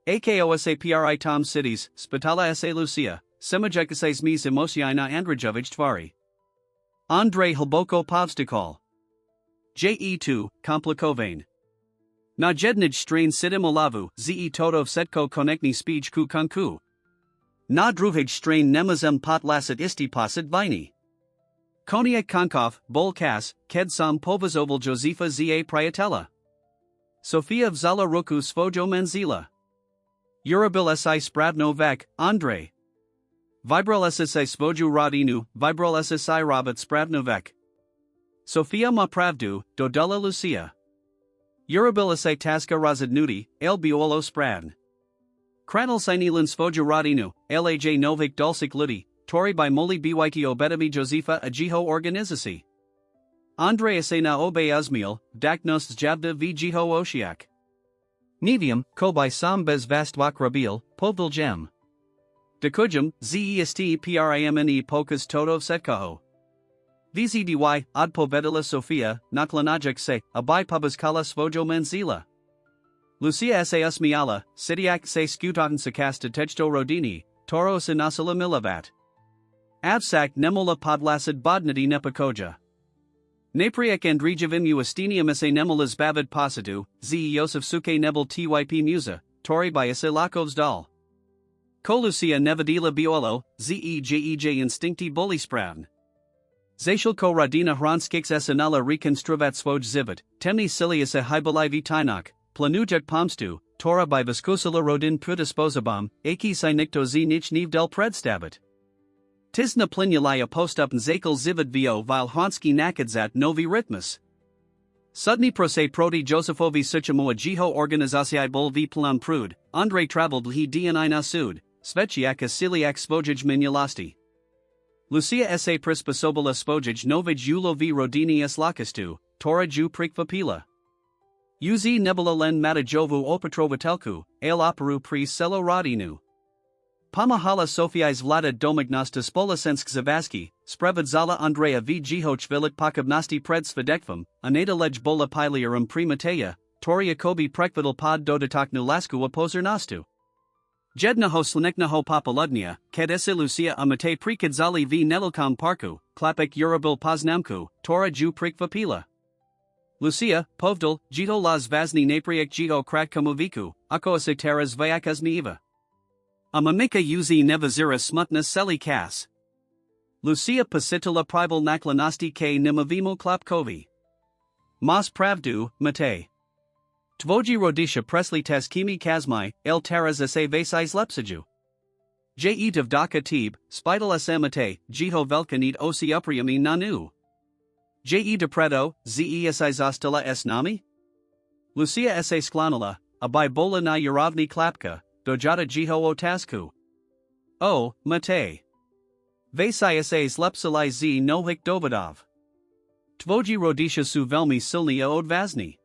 Speaker 1: Akosa pri tom cities, spitala sa Lucia, semajekasa zmis emociina Andrejovich tvari. Andre Hlboko povstikal. Je2, komplikovane. Na jednij strain sidim olavu, ze totov setko konekni speech ku kunku. Na druhij strain nemazem potlasit isti posid vini. Koniak konkov, bolkas, ked sam povazoval Josefa za priatella. Sofia vzala ruku svojo menzila. Urabil si spravno vek, Andre. Vibral si svoju rodinu, vibral si rabat spravno vek. Sofia ma pravdu, dodala Lucia. Urabil si taska razadnuti, el biolo spran. Kranal sinilan svoju rodinu, laj novik dulcik ludi, tori by moli byt obetami Josefa a jiho organizaci. Andrea se na obe uzmil, daknos javda v jiho oshiak. Nevium, ko by sam bez vastvak rabil, povdal gem. Dekujum, zest primne pokas totov setkaho. Vzdy, od povedala Sofia, naklanajak se, abai pabaskala svojo menzila. Lucia sa usmiala, sidiak se skutatan sakasta tejto rodini, toro se nasala milavat. Avsak nemola podlasid bodnadi nepakoja. Napriak andrijavim uestinium se nemolas bavid posadu, ze Josef suke nebel typ musa, tori by ase lakovs dal. Ko Lucia nevadila biolo, jej instincti boli spravn. Zashil ko radina hronskiks esanala rekonstruvat svoj zivit, temni silius a hybalai vitinok, planujak pomstu, tora by viskusala rodin predisposabam, aki sinikto z nich del predstavit. Tisna plinulaya postupn zakal zivit vo vil honski nakadzat novi ritmus. Sudni prose proti Josefovi suchamoa jiho organizacji bol v plan prud, Andre traveled he dni nasud, sveciak a siliak svojij minulasti. Lucia sa prisposobila svojij novij ulo v rodini s lakastu, tora ju prikvapila. Uz nebula len matajovu Opatrovateľku, ale operu pri celo rodinu. Pomahala Sofia's vlada domagnost spolosensk zavaski, sprevodzala Andrea v jihochvilik pakobnosti pred svedekvom, anada lej bola piliarum primateja, toria kobi prekvidal pod dodatoknu lasku opozornostu. Jednaho sleneknaho popoludnia, kedese Lucia amate prikadzali v nelokam parku, klapek urabil poznamku, tora ju prikvapila. Lucia, povdal, jito las vazni napriek jito kratkomoviku, ako asiteras vayakaznieva. Amamika uzi nevazira smutna seli kas. Lucia pasitala pribal naklanosti k nimavimo klapkovi. Mas pravdu, mate. Tvoji rodisha presli teskimi kazmai, el taras ase vasais lepsiju. Jet of daka tib, spidal asamate, jiho velkanid osi upriami nanu. Je de predo, ze isizostala s nami? Lucia ese sklanala, abai bola na yarovni klapka, dojata jiho otasku. O, mate. Vasai ese slepsalai z nohik dovodov. Tvoji rodisha su velmi silnia odvazni.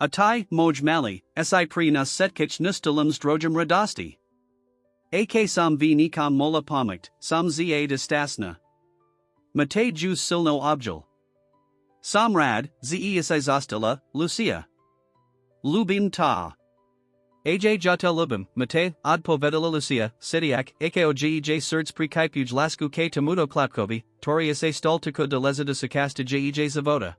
Speaker 1: Atai, moj mali, si pri nas setkich nustalum zdrojum radosti. Ak sam v nikom mola pomikt, sam za destasna. Mate jus silno objal. Sam rad, ze isizostala, Lucia. Lubim ta. Aj jata lubim, mate, od povedala Lucia, sidiak, akoj surds prikaipuj lasku k tamudo klapkovi, tori se stoltiko de lezida sakasta jej zavoda.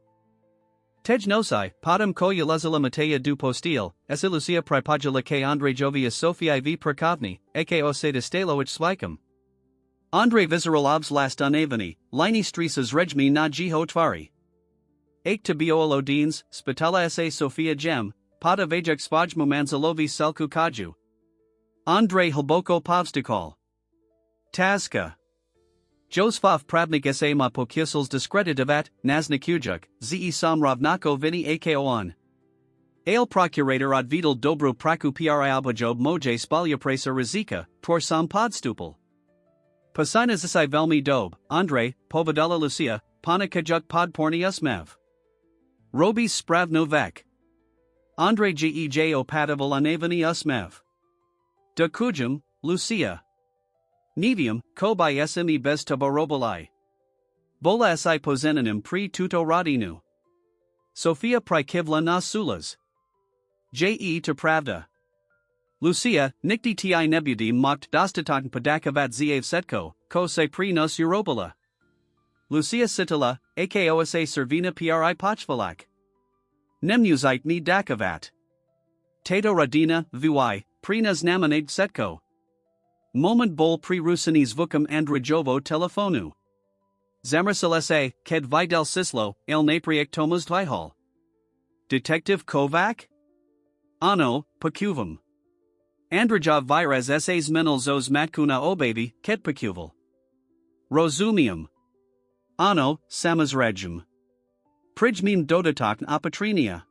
Speaker 1: Tej nosai, podem koja lezila mateja du postil, ese Lucia pripodula k Andre Jovia Sofia v Prakovni, ako se destelloich svikem. Andre Vizerolovs last unavani, lini strisas regmi na jiho tvari. Ake to biolodines, spitala se Sofia gem, pada vajak svajmu manzalovi selku kaju. Andre Hlboko povstikol. Tazka. Josfov pravnik se ma pokusils discreditavat, naznikujuk, ze samrovnako vini akon. Ale procurator odvidal dobru praku priabojob moje spalyapresa rizika, tor sam podstupal. Pasina zasi velmi dob, Andre, povedala Lucia, panikajuk podporni usmev. Robi spravnovek. Andre jej opadaval anavani usmev. Da kujum, Lucia. Nevium, ko by sme bez tabarobalai. Bola si pozenanim pri tuto rodinu. Sofia prikivla nas sulas. Je to pravda. Lucia, nikti ti nebudim mokt dostatan padakavat zaev setko, ko se pri nos urobala. Lucia sitala, akosa servina pri pochvalak. Nemnuzite ni dakavat. Tato radina, vui, pri nas namanade setko. Moment bol pri rusinis vukam androjovo telefonu. Zamrsalese, ked videl sislo, el napriek tomas dvihal. Detective Kovac? Ano, pakuvam. Androjov virez essays menelzos matkuna obavi, ket pakuval. Rozumium. Ano, samazrejum. Prijmim dodatok opatrinia.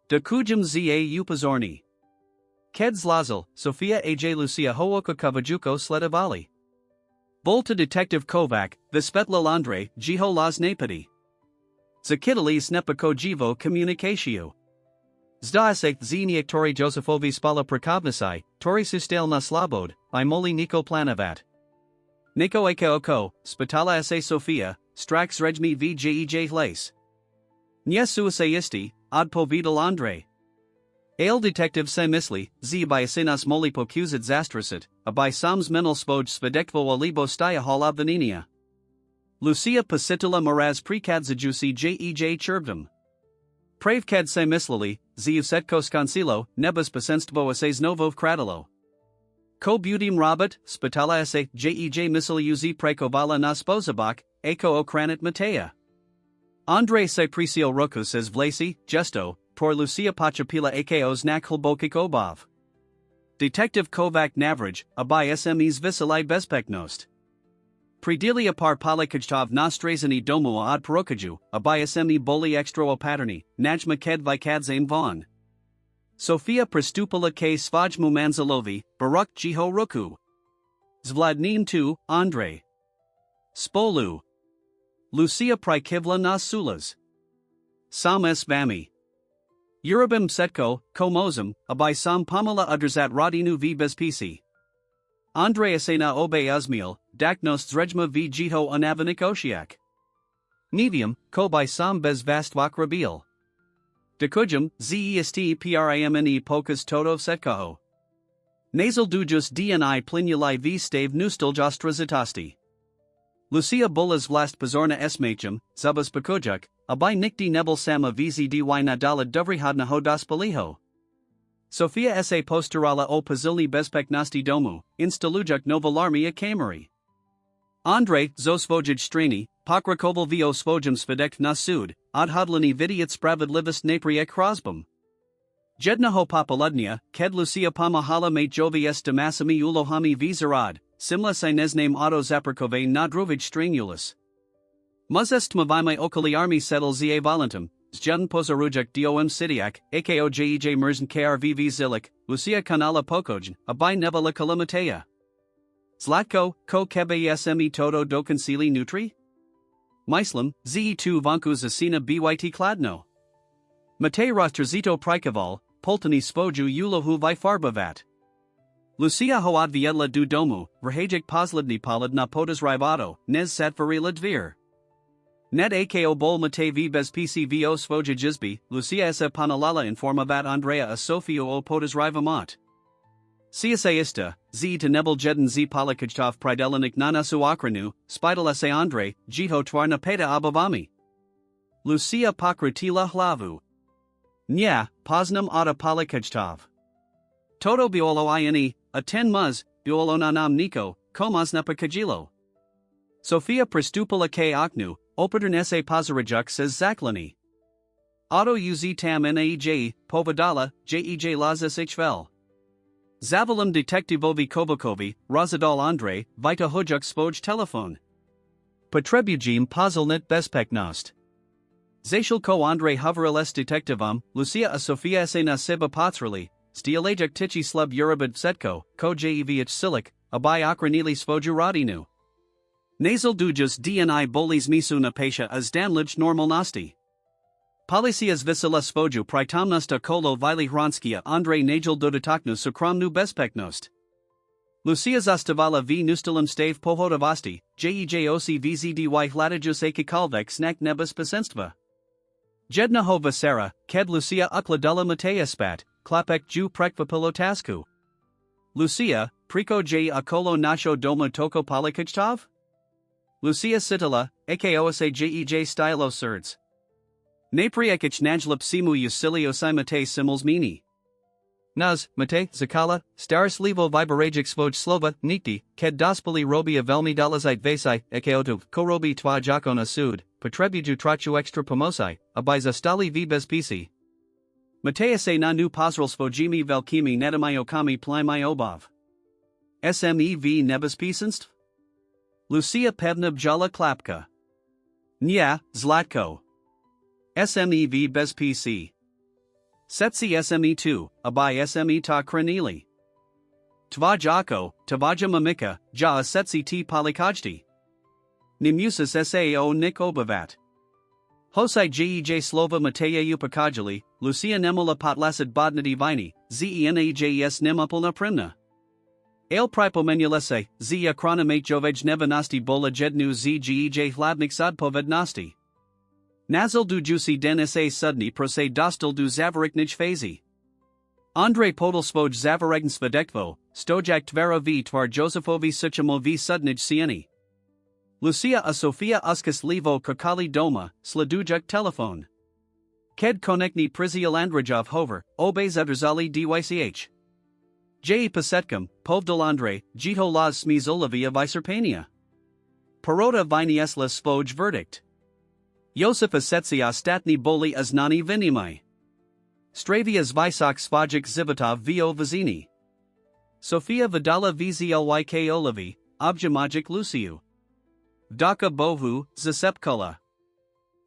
Speaker 1: De kujum za upazorni. Keds Lazal, Sofia aj Lucia Hooko Kavajuko Sledavali. Volta Detective Kovac, Vispetla Andre, Jiho Las Napadi. Zakidali Snepako Jivo Communicatio. Zdaasek Ziniak Tori Josefovi Spala Prakovnasai, Tori Sustel na Slabod, I Moli Niko Planavat. Niko Oko, Spitala sa Sofia, Strax Regmi Vjej Lace. Nye Suisaisti, Odpo Vidal Andre. Ale detective se misli, z by asinas moli pokuzit zastrasit, a by sams menal spoj svedekvo alibo staya hal obvininia. Lucia pasitula moraz prekadzajusi jej chervdom. Pravkad se mislili, z usetkos consilo, nebus pasenstvo ases novov kradalo. Ko budim robot, spitala ase jej misliuzi prekovala na spozabak, ako okranit matea. Andre se prisio rokus as vlasi, gesto, por Lucia Pachapila akos nakhlbokik obov. Detective Kovac Navraj, abai smes visalai bezpeknost. Pridelia par palikajtov nostrezani domu od porokaju, abai sme boli extro paterni, najma ked vikadzane von. Sofia prestupala k svajmu manzalovi, baruk jiho roku. Zvladnim tu, Andre. Spolu. Lucia prikivla nas sulas. Sam s vami. Urabim setko, ko mozum, abay sam pamela adrzat rodinu v bezpisi. Andreasena obe uzmil, daknos zrejma v jito unavanik oshiak. Nevium, ko by sam bez vastvak rabil. Dekujum, zest primne pokas toto setkaho. Nasal dujus dni plinuli v stave nustiljost zitasti. Lucia bolas vlast pozorna esmachum, zabas pakojak, abay nikti nebel sama vzdy nadala duvrihadna hodas paliho. Sophia sa posturala o pazili bezpeknosti domu, instalujak novolarmia kameri. Andre, zosvojij strani, pokrakoval vo svojim svedekt na sud, odhodlani vidiet spravedlivist napriek krozbum. Jednaho popoludnia, ked Lucia pamahala mate jovi est damasami ulohami vizarad, simla sinezname auto zaprkove nadrovij stringulus. Muzest mavimai okali army settle za volentum, zjun pozorujak dom sidiak, ako jej merzen krvv zilik, Lucia kanala pokojn, abay nevala kalimatea. Zlatko, ko kebe sme todo dokansili nutri? Myslam, ze2 vanku zasina byt kladno. Matej rostrzito prikaval, poltani svoju ulohu vifarbavat. Lucia hoad viedla du domu, rahajik posledni polid na podas rivado, nez satvarila dvir. Ned ako bol Matej v bezpisi vo svoja jizbi, Lucia sa panalala informavat Andrea a Sofio o podas rivamat. Siasaista, z to nebel jeden z polikajtov pridelinik nanasu okranu, spidala se Andre, jito twarna peta abavami. Lucia pokratila hlavu. Nya, poznam ada polikajtov. Toto biolo ini, a 10 muz, biolo nanam niko, komas napakajilo. Sofia prestupala k oknu, opatern sa pozarajuk says zaklani. Auto uz tam naej, povadala, jej lazas hvel. Zavalum detektivovi kovakovi, Razadol Andre, vita hujuk svoj telefon. Potrebujim pozilnet bezpeknost. Zacial ko Andre hovereles detektivom, Lucia a Sofia se na seba potrali, stialajak tichi slub urabid setko, ko jevich silik, abay okranili svoju rodinu. Nasal dujas dni bolis misu na pasha as danlij normalnosti. Policias visila svoju pritomnosta kolo vili hranskia Andre najal dodataknu sukramnu bezpeknost. Lucia zastavala v nustilum stave pohodavosti, jejosi vzdy hladijus akikalvek snak nebas pasenstva. Jedna ho vasera, ked Lucia ukladala Mateja spat, klapek ju prekvapilotasku. Lucia, priko j akolo nasho doma toko polikajtov? Lucia sitala, akosa jej stylo surds. Napriekich najlip simu usilio si Matej simils mini. Naz, Matej, zakala, staris levo vibarajik svoj slova, nikti, ked dospali robi velmi dolazite vasai, akotu, korobi twa jakona sud, potrebuju trachu extra pomosai, abay zastali v bezpisi. Mateja se na nu pozral svojimi velkimi nedamajokami plimai obov. Sme v nebezpisenstv? Lucia pevna bjala klapka. Nya, Zlatko. Sme v bezpisi. Setsi sme2, abay sme ta kranili. Tva jako, tavaja mamika, ja setsi t polikajti. Nimusis sao nik obavat. Hosai jej slova Mateja upakajali, Lucia nemula potlasid bodnadi vini, zenajes nemupulna primna. Ale pripomenulese, z akronimate jovej nevanosti bola jednu zgej hladnik sadpovednosti. Nazal du jusi den sa sudni prose dostal du zavariknij fazi. Andre podal svoj zavaregen svedekvo, stojak tvera v tvar Josefovi suchamo v sudnij sieni. Lucia a Sofia uskas levo kakali doma, sladujak telefon. Ked konekni prizial Andrejov hover, obez adrzali dych. J. Pasetkam, povdal Andre, jito las smiz olivia viserpania. Parota viniesla svoj verdict. Josef asetsia statni boli aznani vinimai. Stravias visok svojik zivotov vo vizini. Sofia vidala vzlyk olivi, objamagic luciu. Vdaka bohu, zasepkula.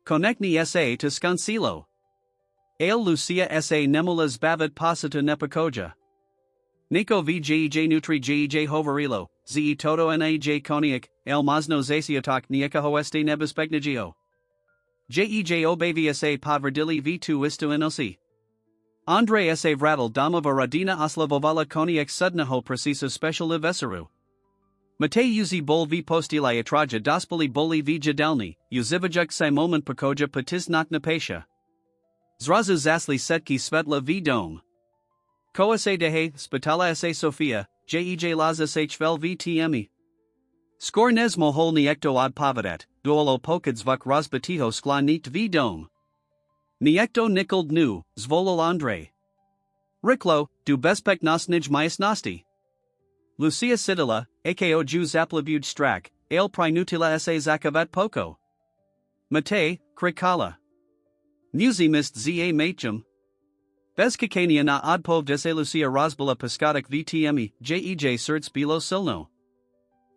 Speaker 1: Konekni sa to skansilo. Ale Lucia sa nemulas bavit pasita nepakoja. Niko vjej nutri jej hovarilo, ze todo naj koniak, el mazno zasiotok niekaho este nebezpegnagio. Jej obavia sa podverdili v2 isto nosi. Andrei se vratl domova rodina oslavovala koniec sudnaho preciso special veseru. Matej uzi bol v postila atraja dospoli boli v jedelni, uzivajuk si moment pokoja potisnot napasha. Zrazu zasli setki svetla v dom. Koa se dehe, spitala se Sofia, jej laza se chvel v tmi. Skôr nezmo holni ekto od povadat, duolo pokad zvuk rozbatiho skla nit v dom. Niekto nikol dnu, zvolil Andrei. Riklo, du bezpek nosnij majasnosti. Lucia Sidila, ako ju zaplavuj strak, ale prinutila se zakavat poko. Matej, krikala. Muzi mist za matchum. Bezkakania na odpov dese Lucia rozbala paskadak vtmi, jej certs bilo silno.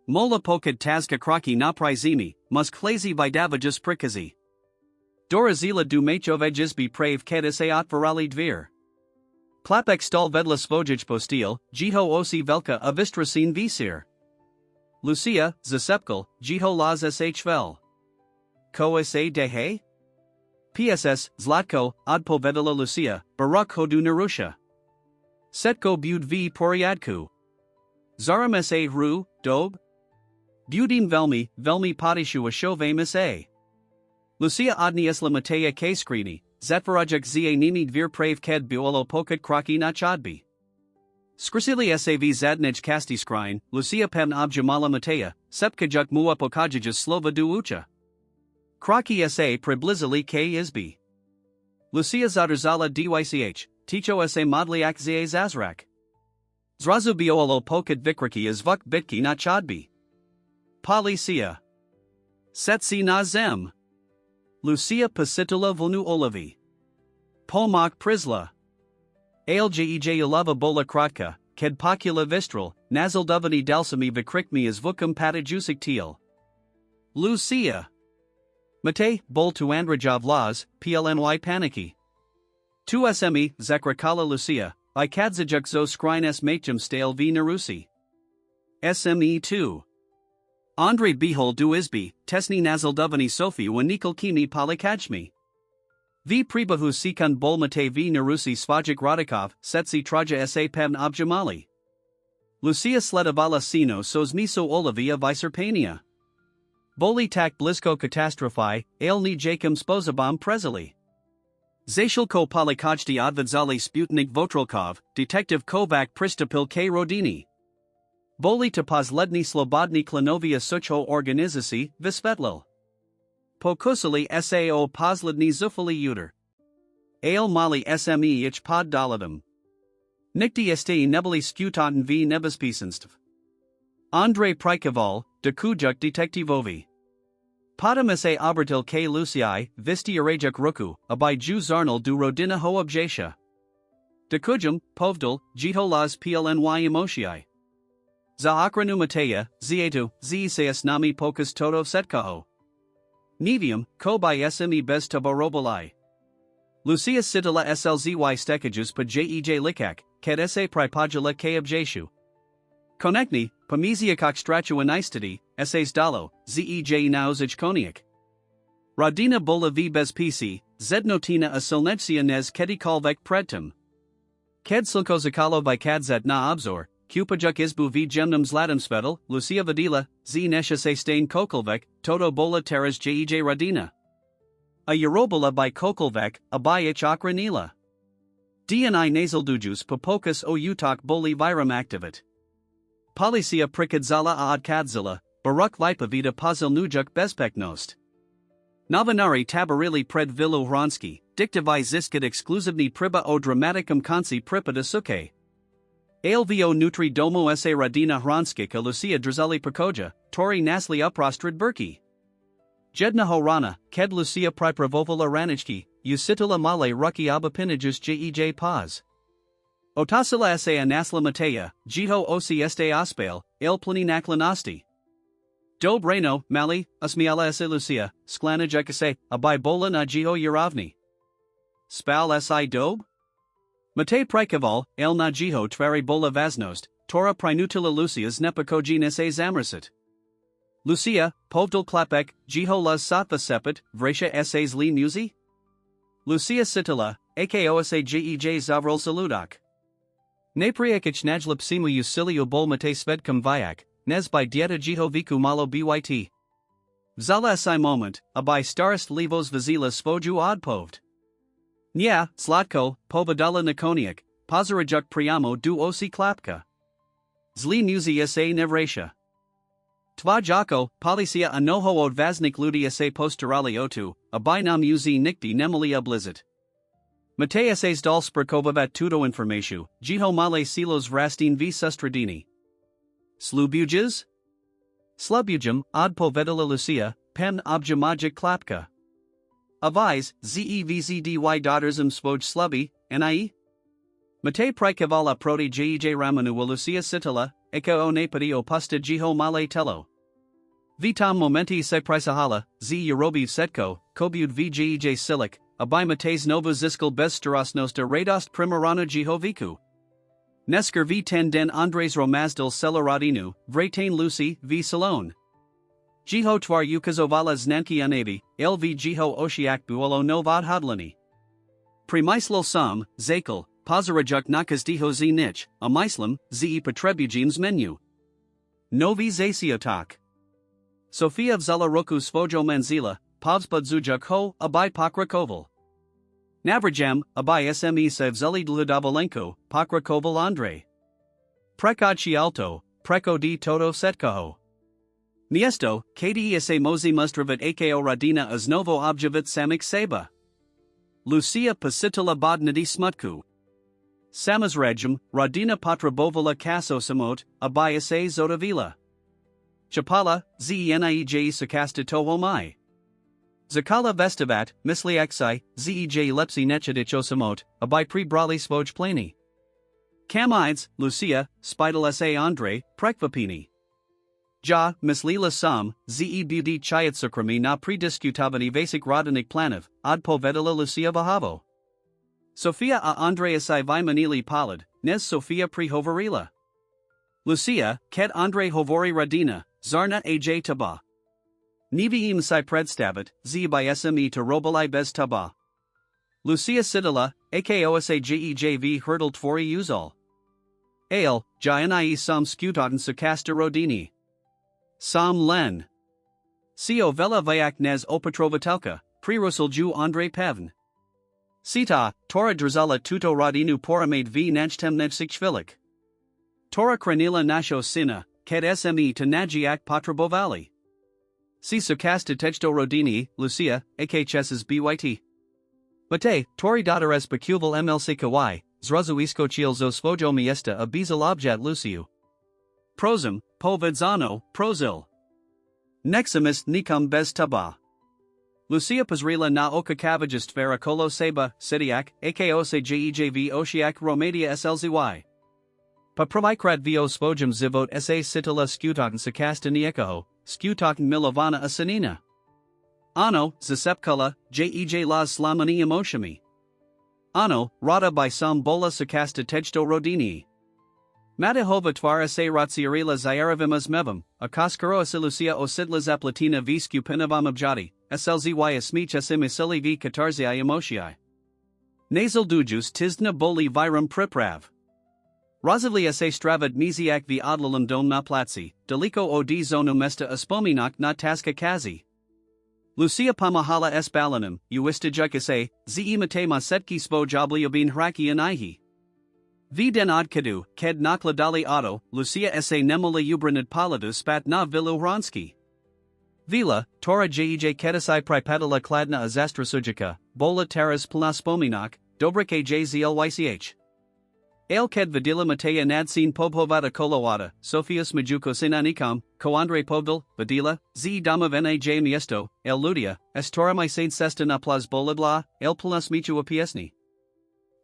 Speaker 1: Mola pokad tazka kraki na prizimi, musk klazi vidavajus prikazi. Dorazila du machovejis be prave kedese otvarali dvir. Klapek stal vedla svojij postil, jiho osi velka avistrasin visir. Lucia, zasepkal, jiho las shvel. Ko sa dehe? PSS, Zlatko, odpovedala Lucia, Barak hodu narusha. Setko bud v poriadku. Zaram sa ru, dob? Budim velmi potishu ashove sa. Lucia odniesla Mateja k skrini, zatvarajak za nimi dvir prave ked buolo pokat kraki na chodbi. Skrisili sav zadnij kasti skrine, Lucia pen objamala Mateja, sepkajuk mua pokajijas slova du ucha. Kraki sa priblizili k izbi. Lucia zadarzala dych, ticho sa modliak za zazrak. Zrazu biolo pokat vikraki zvuk bitki na chodbi. Policia. Setsi na zem. Lucia pasitula vlnu olavi. Pomak prizla. Aljej ulava bola kratka, ked pokula vistral, nazaldovani dalsami vikrikmi zvukam patajusik til. Lucia. Matej, bol tu andrajov laws, plny paniki. Tu smi, zakrakala Lucia, I kadzajuk zo skrines machum stale v narusi. SME 2. Andrei behol du izbi, tesni nazaldovani Sophie wanikal kimi polikajmi. V pribahu sikun bol Matej v narusi svajik Radikov, setsi traja sa pevn objamali. Lucia sledavala sino sos miso olavia viserpania. Boli tak blisko katastrofi, ale ni jakim spozabam prezili. Zashilko polikajdi odvadzali Sputnik Votrolkov, Detective Kovac Pristapil K. Rodini. Boli to pozledni slobodni klanovia sucho organizaci, visvetlil. Pokusili sao pozledni zufali uter. Ale mali sme ich pod doladum. Nikti st nebeli skutanten v nebespisenstv. Andrei Prikoval, Dokujuk Detektivovi. Potom sa obratil k Lucii, visti arajuk ruku, abai ju zarnal du rodina ho objatia. Dekujum, povdal, jito las plny emotii. Za okranu Mateja, zietu, zisas nami pokus toto setkaho. Nevium, ko by sme bez tabarobalai. Lucia Sidila slzy stekajus pa jej likak, ket sa pripodula k objatiu. Konekni, pamiziakok stratu anistity, essays dalo, zej nauzij koniak. Rodina bola v bez pc, zednotina a silnecia nez kedikalvek predtum. Ked silkozakalo by kadzet na obzor, kupajuk izbu v gemnum zlatum svedal, Lucia Vadila, z nesha se stain kokolvek, toto bola teras jej rodina. A Eurobola by kokolvek, a by ich okranila. Dni nasal dujus papokas o utok boli viram activit. Policia prikadzala a odkadzila, baruk lipavita pozil nujuk bezpeknost. Novinari tabarili pred vilu hronski, diktavi ziskat exclusivni priba o dramaticum konci pripada suke. Alvo nutri domo sa rodina hronskika Lucia drzali pakoja, tori nasli uprostrid burki. Jedna horana, ked Lucia pripravovala ranichki, usitila male ruki abapinagus jej paz. Otasila sa anasla Mateja, jiho osi este ospale, il planinaklanasti. Dob reno, mali, asmiala sa Lucia, sklanajaka se, abai bola na jiho yarovni. Spal si dob? Matej Prikoval, el na jiho tvari bola vaznost, tora prinutila Lucia's nepakojin sa zamrasit. Lucia, povdal klapek, jiho las satva sepet, vresha essays li musi? Lucia Sitila, Akosa Gij Zavrol Saludak. Napriekich Najlip Simu Usilio Bol Mate Svedkum Vyak, Nez by Dieta Jiho Viku Malo Byt. Vzala si moment, a by starist Levos Vazila Svoju Odpoved. Nya, Slatko, Povadala Nakoniak, Pozarajuk Priamo du Osi Klapka. Zli Muzi sa Nevratia. Tva Jako, Policia Anoho od Vaznik Ludi sa Posturali Otu, a by nam Muzi Nikti Nemali Blizzit. Mateas as dal sprkovavat tuto informatiu, Jiho male silos vrastin v sustradini. Slubujas? Slubujum, od povedala Lucia, pen objamagic klapka. Avies, zevzdy daughtersom svoj slubi, ni? Mate prikavala proti jej ramanu Lucia sitala, eka o napadi o pusta Jiho male tello. Vitam momenti se prisahala, z Eurobi setko, kobud v jej silic, Abai mates nova ziskal bez starosnosta radost primarana Jihoviku. Nesker v ten den Andres Romazdal Celeradinu, Vratain Lucy, v Salone. Jiho twar ukazovala znanki unavi, lv Jiho oshiak buolo novad hodlani. Primislil sam, zakal, pozarajuk nakazdiho z nich, a mislam, ze potrebujims menu. Novi zasiotak. Sofia vzala roku svojo manzila, povzbudzujuk ho, abai pokrakoval. Navrajam, abai sme se vzali dludavolenko, pokrakoval Andre. Prekod alto, preko di toto setkaho. Miesto, kde se mozi mustravat ako radina znovo objavit samik seba. Lucia pasitala bodnadi smutku. Samazrajam, radina potrebovala kaso samot, abai se zotavila. Chapala, zenij sakasta toho mai. Zakala vestavat, misliaksai, zej lepsi nechadichosamot, abai pri brali svoj plani. Kamides, Lucia, spidal sa Andre, prekvapini. Ja, mislila sam, zebud chayatsukrami na prediskutavani vasic rodanik planav, od povedala Lucia Vahavo. Sofia a Andreasai vimanili palad, nes Sofia pri hovorila. Lucia, ket Andre hovori radina, zarna aj taba. Niviim si predstavit, z by sme to robalai bez taba. Lucia sidala, akosa gejv hurdle tvori uzal. Ale, jani sam skutaten sakasta rodini. Sam len. Sio vela vayak nez Opatrovateľka, prirusil ju Andre Pevn. Sita, Tora drzala tuto radinu poramade v najtem nevsikchvilik. Tora kranila nasho sina, ket sme to najiak potrabovali. Si sakasta techto rodini, Lucia, akhs byt. Mate, tori dateres bakuval mlc kawai, zrazu iskochil zo svojo miesta a bizal objet Luciu. Prozum, povedzano, prozil. Neximus nikam bez taba. Lucia Pazrila na oka kavajist vera kolo seba, sediak, akosa gejv oshiak romadia slzy. Papromikrat vo svojum zivot sa sitala skutaten sakasta niekaho, skutaten milovana asanina. Ano, zasepkala, jej las slamani emoshami. Ano, rada by sam bola sakasta tejto rodini. Matahova tvara se ratsiarila zayaravimas mevam, a kaskaro asilucia osidla zaplatina v skupinavam abjati, slzy asmich asimisili v katarzii emotiai. Nasal dujus tizdna boli virum priprav. Razivli sa stravad miziak v odlalam dom na platsi, deliko od zonu mesta aspominak na taska kazi. Lucia pamahala s balanum, uistijuk sa, ze ma setki svoj obliobin hraki anihi. V den od kadu, ked nakladali auto, Lucia sa nemoli ubranid paladu spat na vilu hranski. Vila, Tora jej kedasai pripadala kladna azastra sujika, bola teras plaspominak, dobrik ajzlych. Ale ked vidila Matea nadsin pobhovata kolowata, Sofius majuko sinanikam, Koandre povdal, vidila, z damav naj miesto, el ludia, estoramai saint sesta na plas bolibla, el plus michu apiesni.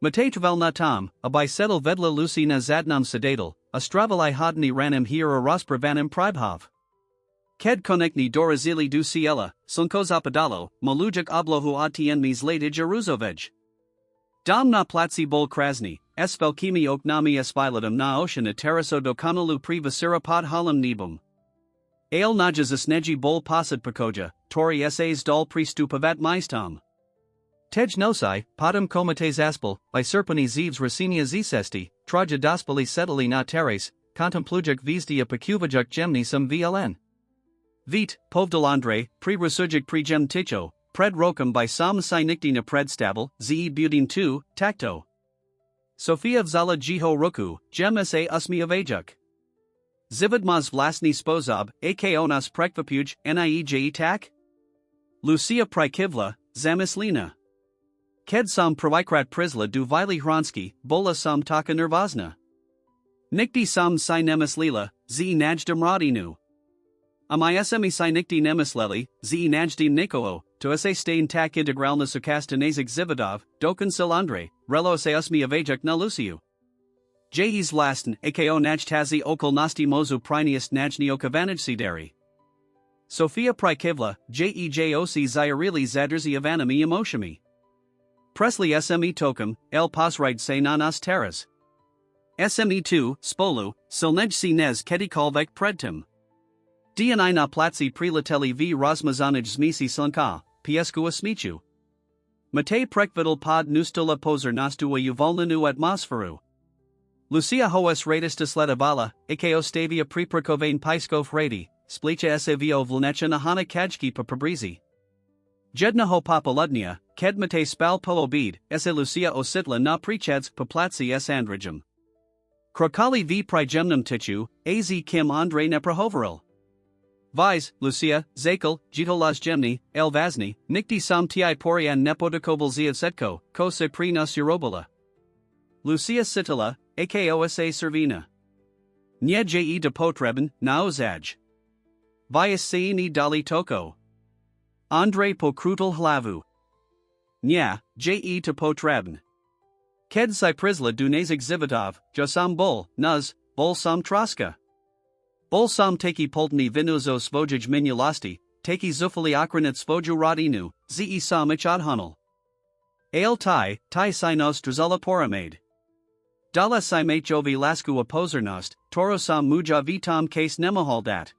Speaker 1: Mate tvel na tam, abai settle vedla lucy na zadnam sedatal, astravalai hodni ranim hier a rospravanim pribhav. Ked konekni dorazili du ciela, sunko zapadalo, malujak oblohu odtien mis late Jeruzovej. Dam na platsi bol krasni, velkimi oknami esvilatum na ocean teraso dokonalu privasira pod halam nibum. Ale najas neji bol posad pakoja, tori sas dal pristupavat maistam. Tej nosai, podem comates aspel, by serponi zeves racenia zesesti, traja daspoli setili na teres, contemplujak visdia pecuvajuk gemnisum vln. Vit, povdelandre, pre-resurgic pre-gem ticho, pred rocum by sam sinictina predstabel, ze butin 2, tacto. Sofia vzala jiho roku, gem sa usmi avajuk. Zividmaz vlasni spozab, ako nas prekvapuj, nieje tak? Lucia prikivla, zamislina. Ked sam provikrat prisla du vili hranski, bola sam taka nervozna. Nikti sam si nemislila, ze najdem radinu. Amayasemi si nikti nemisleli, ze najdem nikoo, to sa stain tak integralna sukastanazig zividov, dokan silandre, relo sa usmi avajuk na luciu. Jez vlastn, ako najtazi okol nasti mozu prinius najni okavanaj sideri. Sofia prikivla, jejoc zyrili zadrzi avanami emoshami. Presley sme tokum, el pasride se na nas teras. Sme2, spolu, silnej si nez kedikolvek predtim. Dni na platzi prilateli v rozmazanij zmisi slnka, piesku smichu. Mate prekvidal pod nustula poser nastua uvolnanu atmosferu. Lucia hoes ratis sletavala, ako stavia preprekovane piskov radi, splicha savio vlnecha nahana kajki pa pabrizi. Jedna ho papaludnia, ked mate spal poobid, sa Lucia ositla na prechads paplatsi andrigem. Krokali v prigemnum tichu, az kim Andre neprahoveril. Vise, Lucia, Zakel, Jitolas Gemni, El Vazni, Nikti Sam Ti Porian Nepodokoval Ziavsetko, Ko se pri nas Urobala. Lucia Sitila, Akosa Servina. Nye je de potreben, naozaj. Vias seini dali toko. Andre pokrutal hlavu. Nya, je to potreben. Ked si prisla du nazig zivitov, jasam bol, nuz, bol sam traska. Bol sam teki poltni vinuzo svojij minulasti, teki zufali akranit svoju radinu, ze sam ich adhanal. Ale tai sinos drazala poramade. Dala si jovi lasku opozernost, toro sam muja vitam case nemohaldat.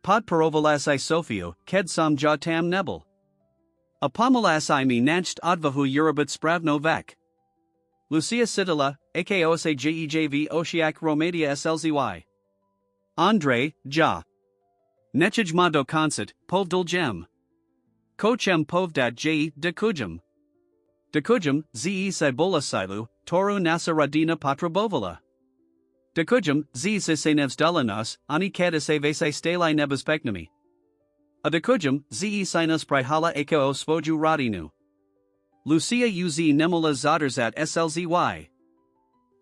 Speaker 1: Pod parovalas I Sofio, ked sam ja tam nebel. Apomalas I mi nacht advahu urabit spravno vek. Lucia Sitila, Akosa jejv Oshiak Romadia slzy. Andre, ja. Nechij do concert, povdul gem. Kochem povdat de kujum. De kujum, ze si bola silu, toru nasa radina patrabovala. De kujum, ze se nevs dalanas, ani kada se vese stali nebespeknami. A de kujum, ze sinus prihala ako svoju radinu. Lucia uz nemola zoderzat slzy.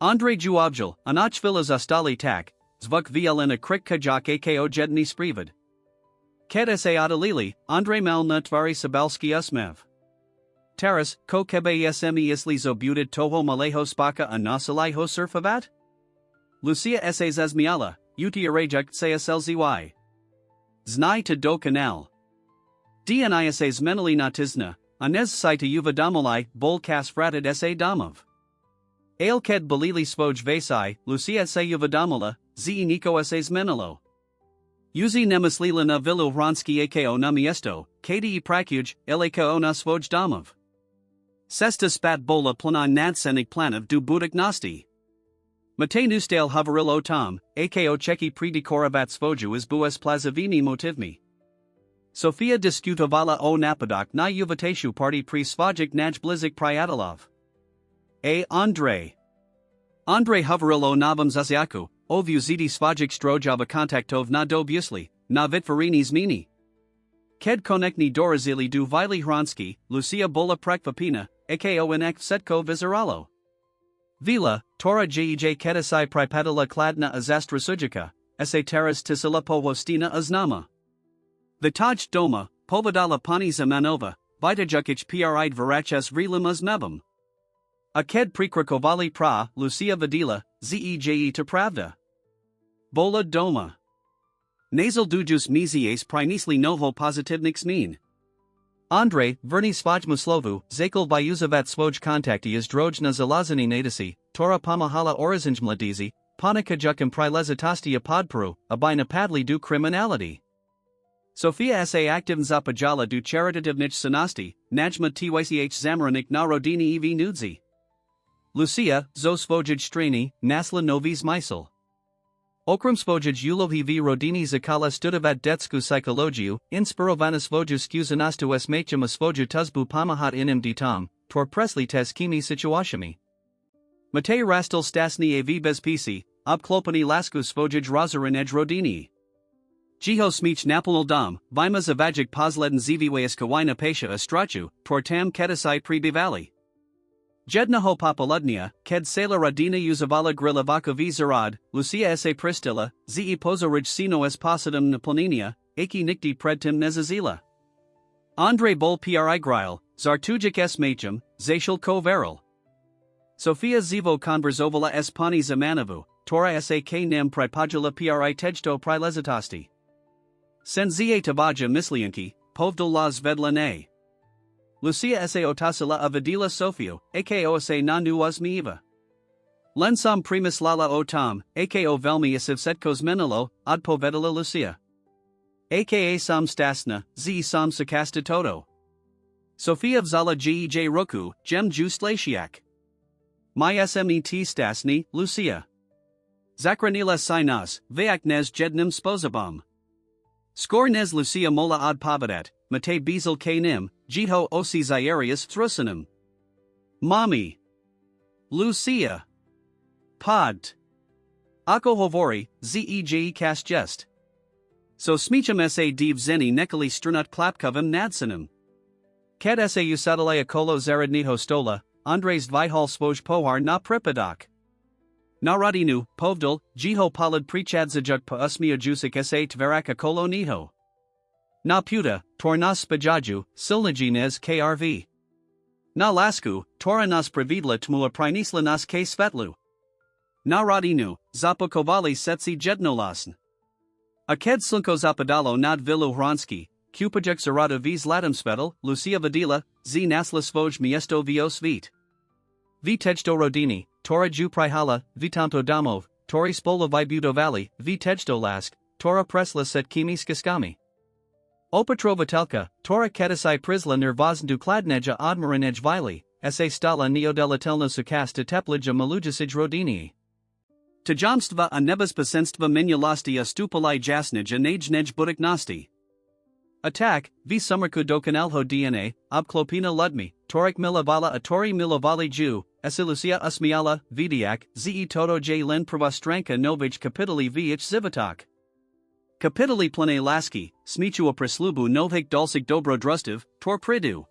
Speaker 1: Andre juobjul, anachvila zastali tak, zvuk vlna krik kajak ako jedni sprivad. Ked sa adalili, Andre mal na tvari sabalski usmev. Taras, ko kebe sme isli zobuted toho maleho spaka a nasalaiho surfavat? Lucia sa zazmiala, uti arajuk se slzy. Znai to do canal. Dni sa zmenali natizna, anez si to uva damolai, bol kas fratid sa damov. Ale ked balili svoj vasai, Lucia sa uva damola, ze niko sa zmenalo. Uzi nemislila na vilu hranski ako na miesto, kdi prakuj, elako na svoj damov. Sesta spat bola planan nadsenik planav du budik nasti. Mate nustal havaril o tom, ako cheki predikoravat svoju is bues plazavini motivmi. Sofia diskutovala o napadok na uvateshu party pri svajik naj blizik priatalov. Andre. Andre havaril o navam zasyaku, ovu zidi svajik strojava kontaktov na dobusli, na vitvarinis mini. Ked konekni dorazili du vili hranski, Lucia bola prekvapina, ako inek setko vizeralo. Vila, tora jej kedasai pripadala kladna azastra sujika, sa teras tisila povostina aznama. Vitaj doma, povadala paniza manova, vitajukic pride varachas relim azmebum. A ked prikrakovali pra, Lucia vidila, zej to pravda. Bola doma. Nasal dujus mizies prinisli novo pozitivniks mean. Andre, verni svajmuslovu, zakel vyuzavat svoj kontakti is drojna zalazani nadisi, tora pamahala orizinj mladizi, panika jukum prilezatasti podperu, abina padli du criminality. Sofia sa aktivn zapajala du charitativnich sanasti, najma tych zamaranik na rodini ev nudzi. Lucia, zo svojij strani, nasla novis mysl. Okram svojij ulovi v rodini zakala studavat detsku psychologiu, inspirovanas svoju skuzanastu esmachum svoju tuzbu pamahat inim ditam, tor presli tes kimi situashami. Matei rastal stasni av bezpisi, obklopani lasku svojij rozarin ej rodini. Jiho smich napolnal dom, vima zavajik pozleden zviwayas kawina pasha astrachu, tor tam kedasai prebivali. Jedna ho papaludnia, ked sela radina uzavala grillavaka v zarad, Lucia sa pristilla, ze pozorij sino es posidum naplaninia, aki nikti predtim nezazila. Andre bol pri gril, zartujik es machum, zashil ko veril. Sofia zivo converzovala es pani zamanavu, tora sak nem pripajala pri tejto prilezitasti. Senzie tabaja mislianki, povdal las vedlane. Lucia sa otasila avadila Sofio, ako sa nandu uzmieva. Lensam primus lala o tom, ako velmi isivsetkos menilo, ad povedala Lucia. Aka sam stasna, z sam sakasta toto. Sofia vzala gij roku, jem justlasiak. My smet stasni, Lucia. Zakranila sinas, vajaknez jednim spozabam. Skôr nes Lucia mola ad pavadat, mate bezel k nim, jito osi zairius thrusinum. Mommy. Lucia. Pod. Ako hovori, zeg cast jest. So smicham sa div zeni nekali strunut klapkovim nadsinum. Ked sa usadalaya kolo zaradniho stola, Andres vihal svoj pohar na prepadak. Naradinu, povdal, jiho palad prichadzajuk pa usmia jusik sa tveraka kolo niho. Na puta, tor nas spajaju, silnajinez krv. Na lasku, tora nas pravidla tmula prinisla nas k svetlu. Naradinu, zapakovali setsi jednolasn. Aked slunko zapadalo nad vilu hranski, kupajek zarada viz latam svetel, Lucia vadila, z nasla svoj miesto vio svit. V tejto rodini, tora ju prihala, vitamto domov, tori spola vibudovali, v tejto lask, tora presla set kimi skiskami. Opatrovateľka, tora kedasai prisla nervozn kladneja odmaranej vili, sa stala neodelatelno sukasta teplija malujasij rodini. Tajamstva a nebezpieczeństwa minulosti a stupalai jasnij a nej budik nasti. Attack, v sumerku dokanalho dna, obklopina ludmi, torik milavala a tori milavali ju, esilucia usmiala, vidiak, ze toto j len pravostranka novij kapitali vh zivatak. Kapitali plane laski, smichua preslubu novik dolsik dobro drustev, tor pridu.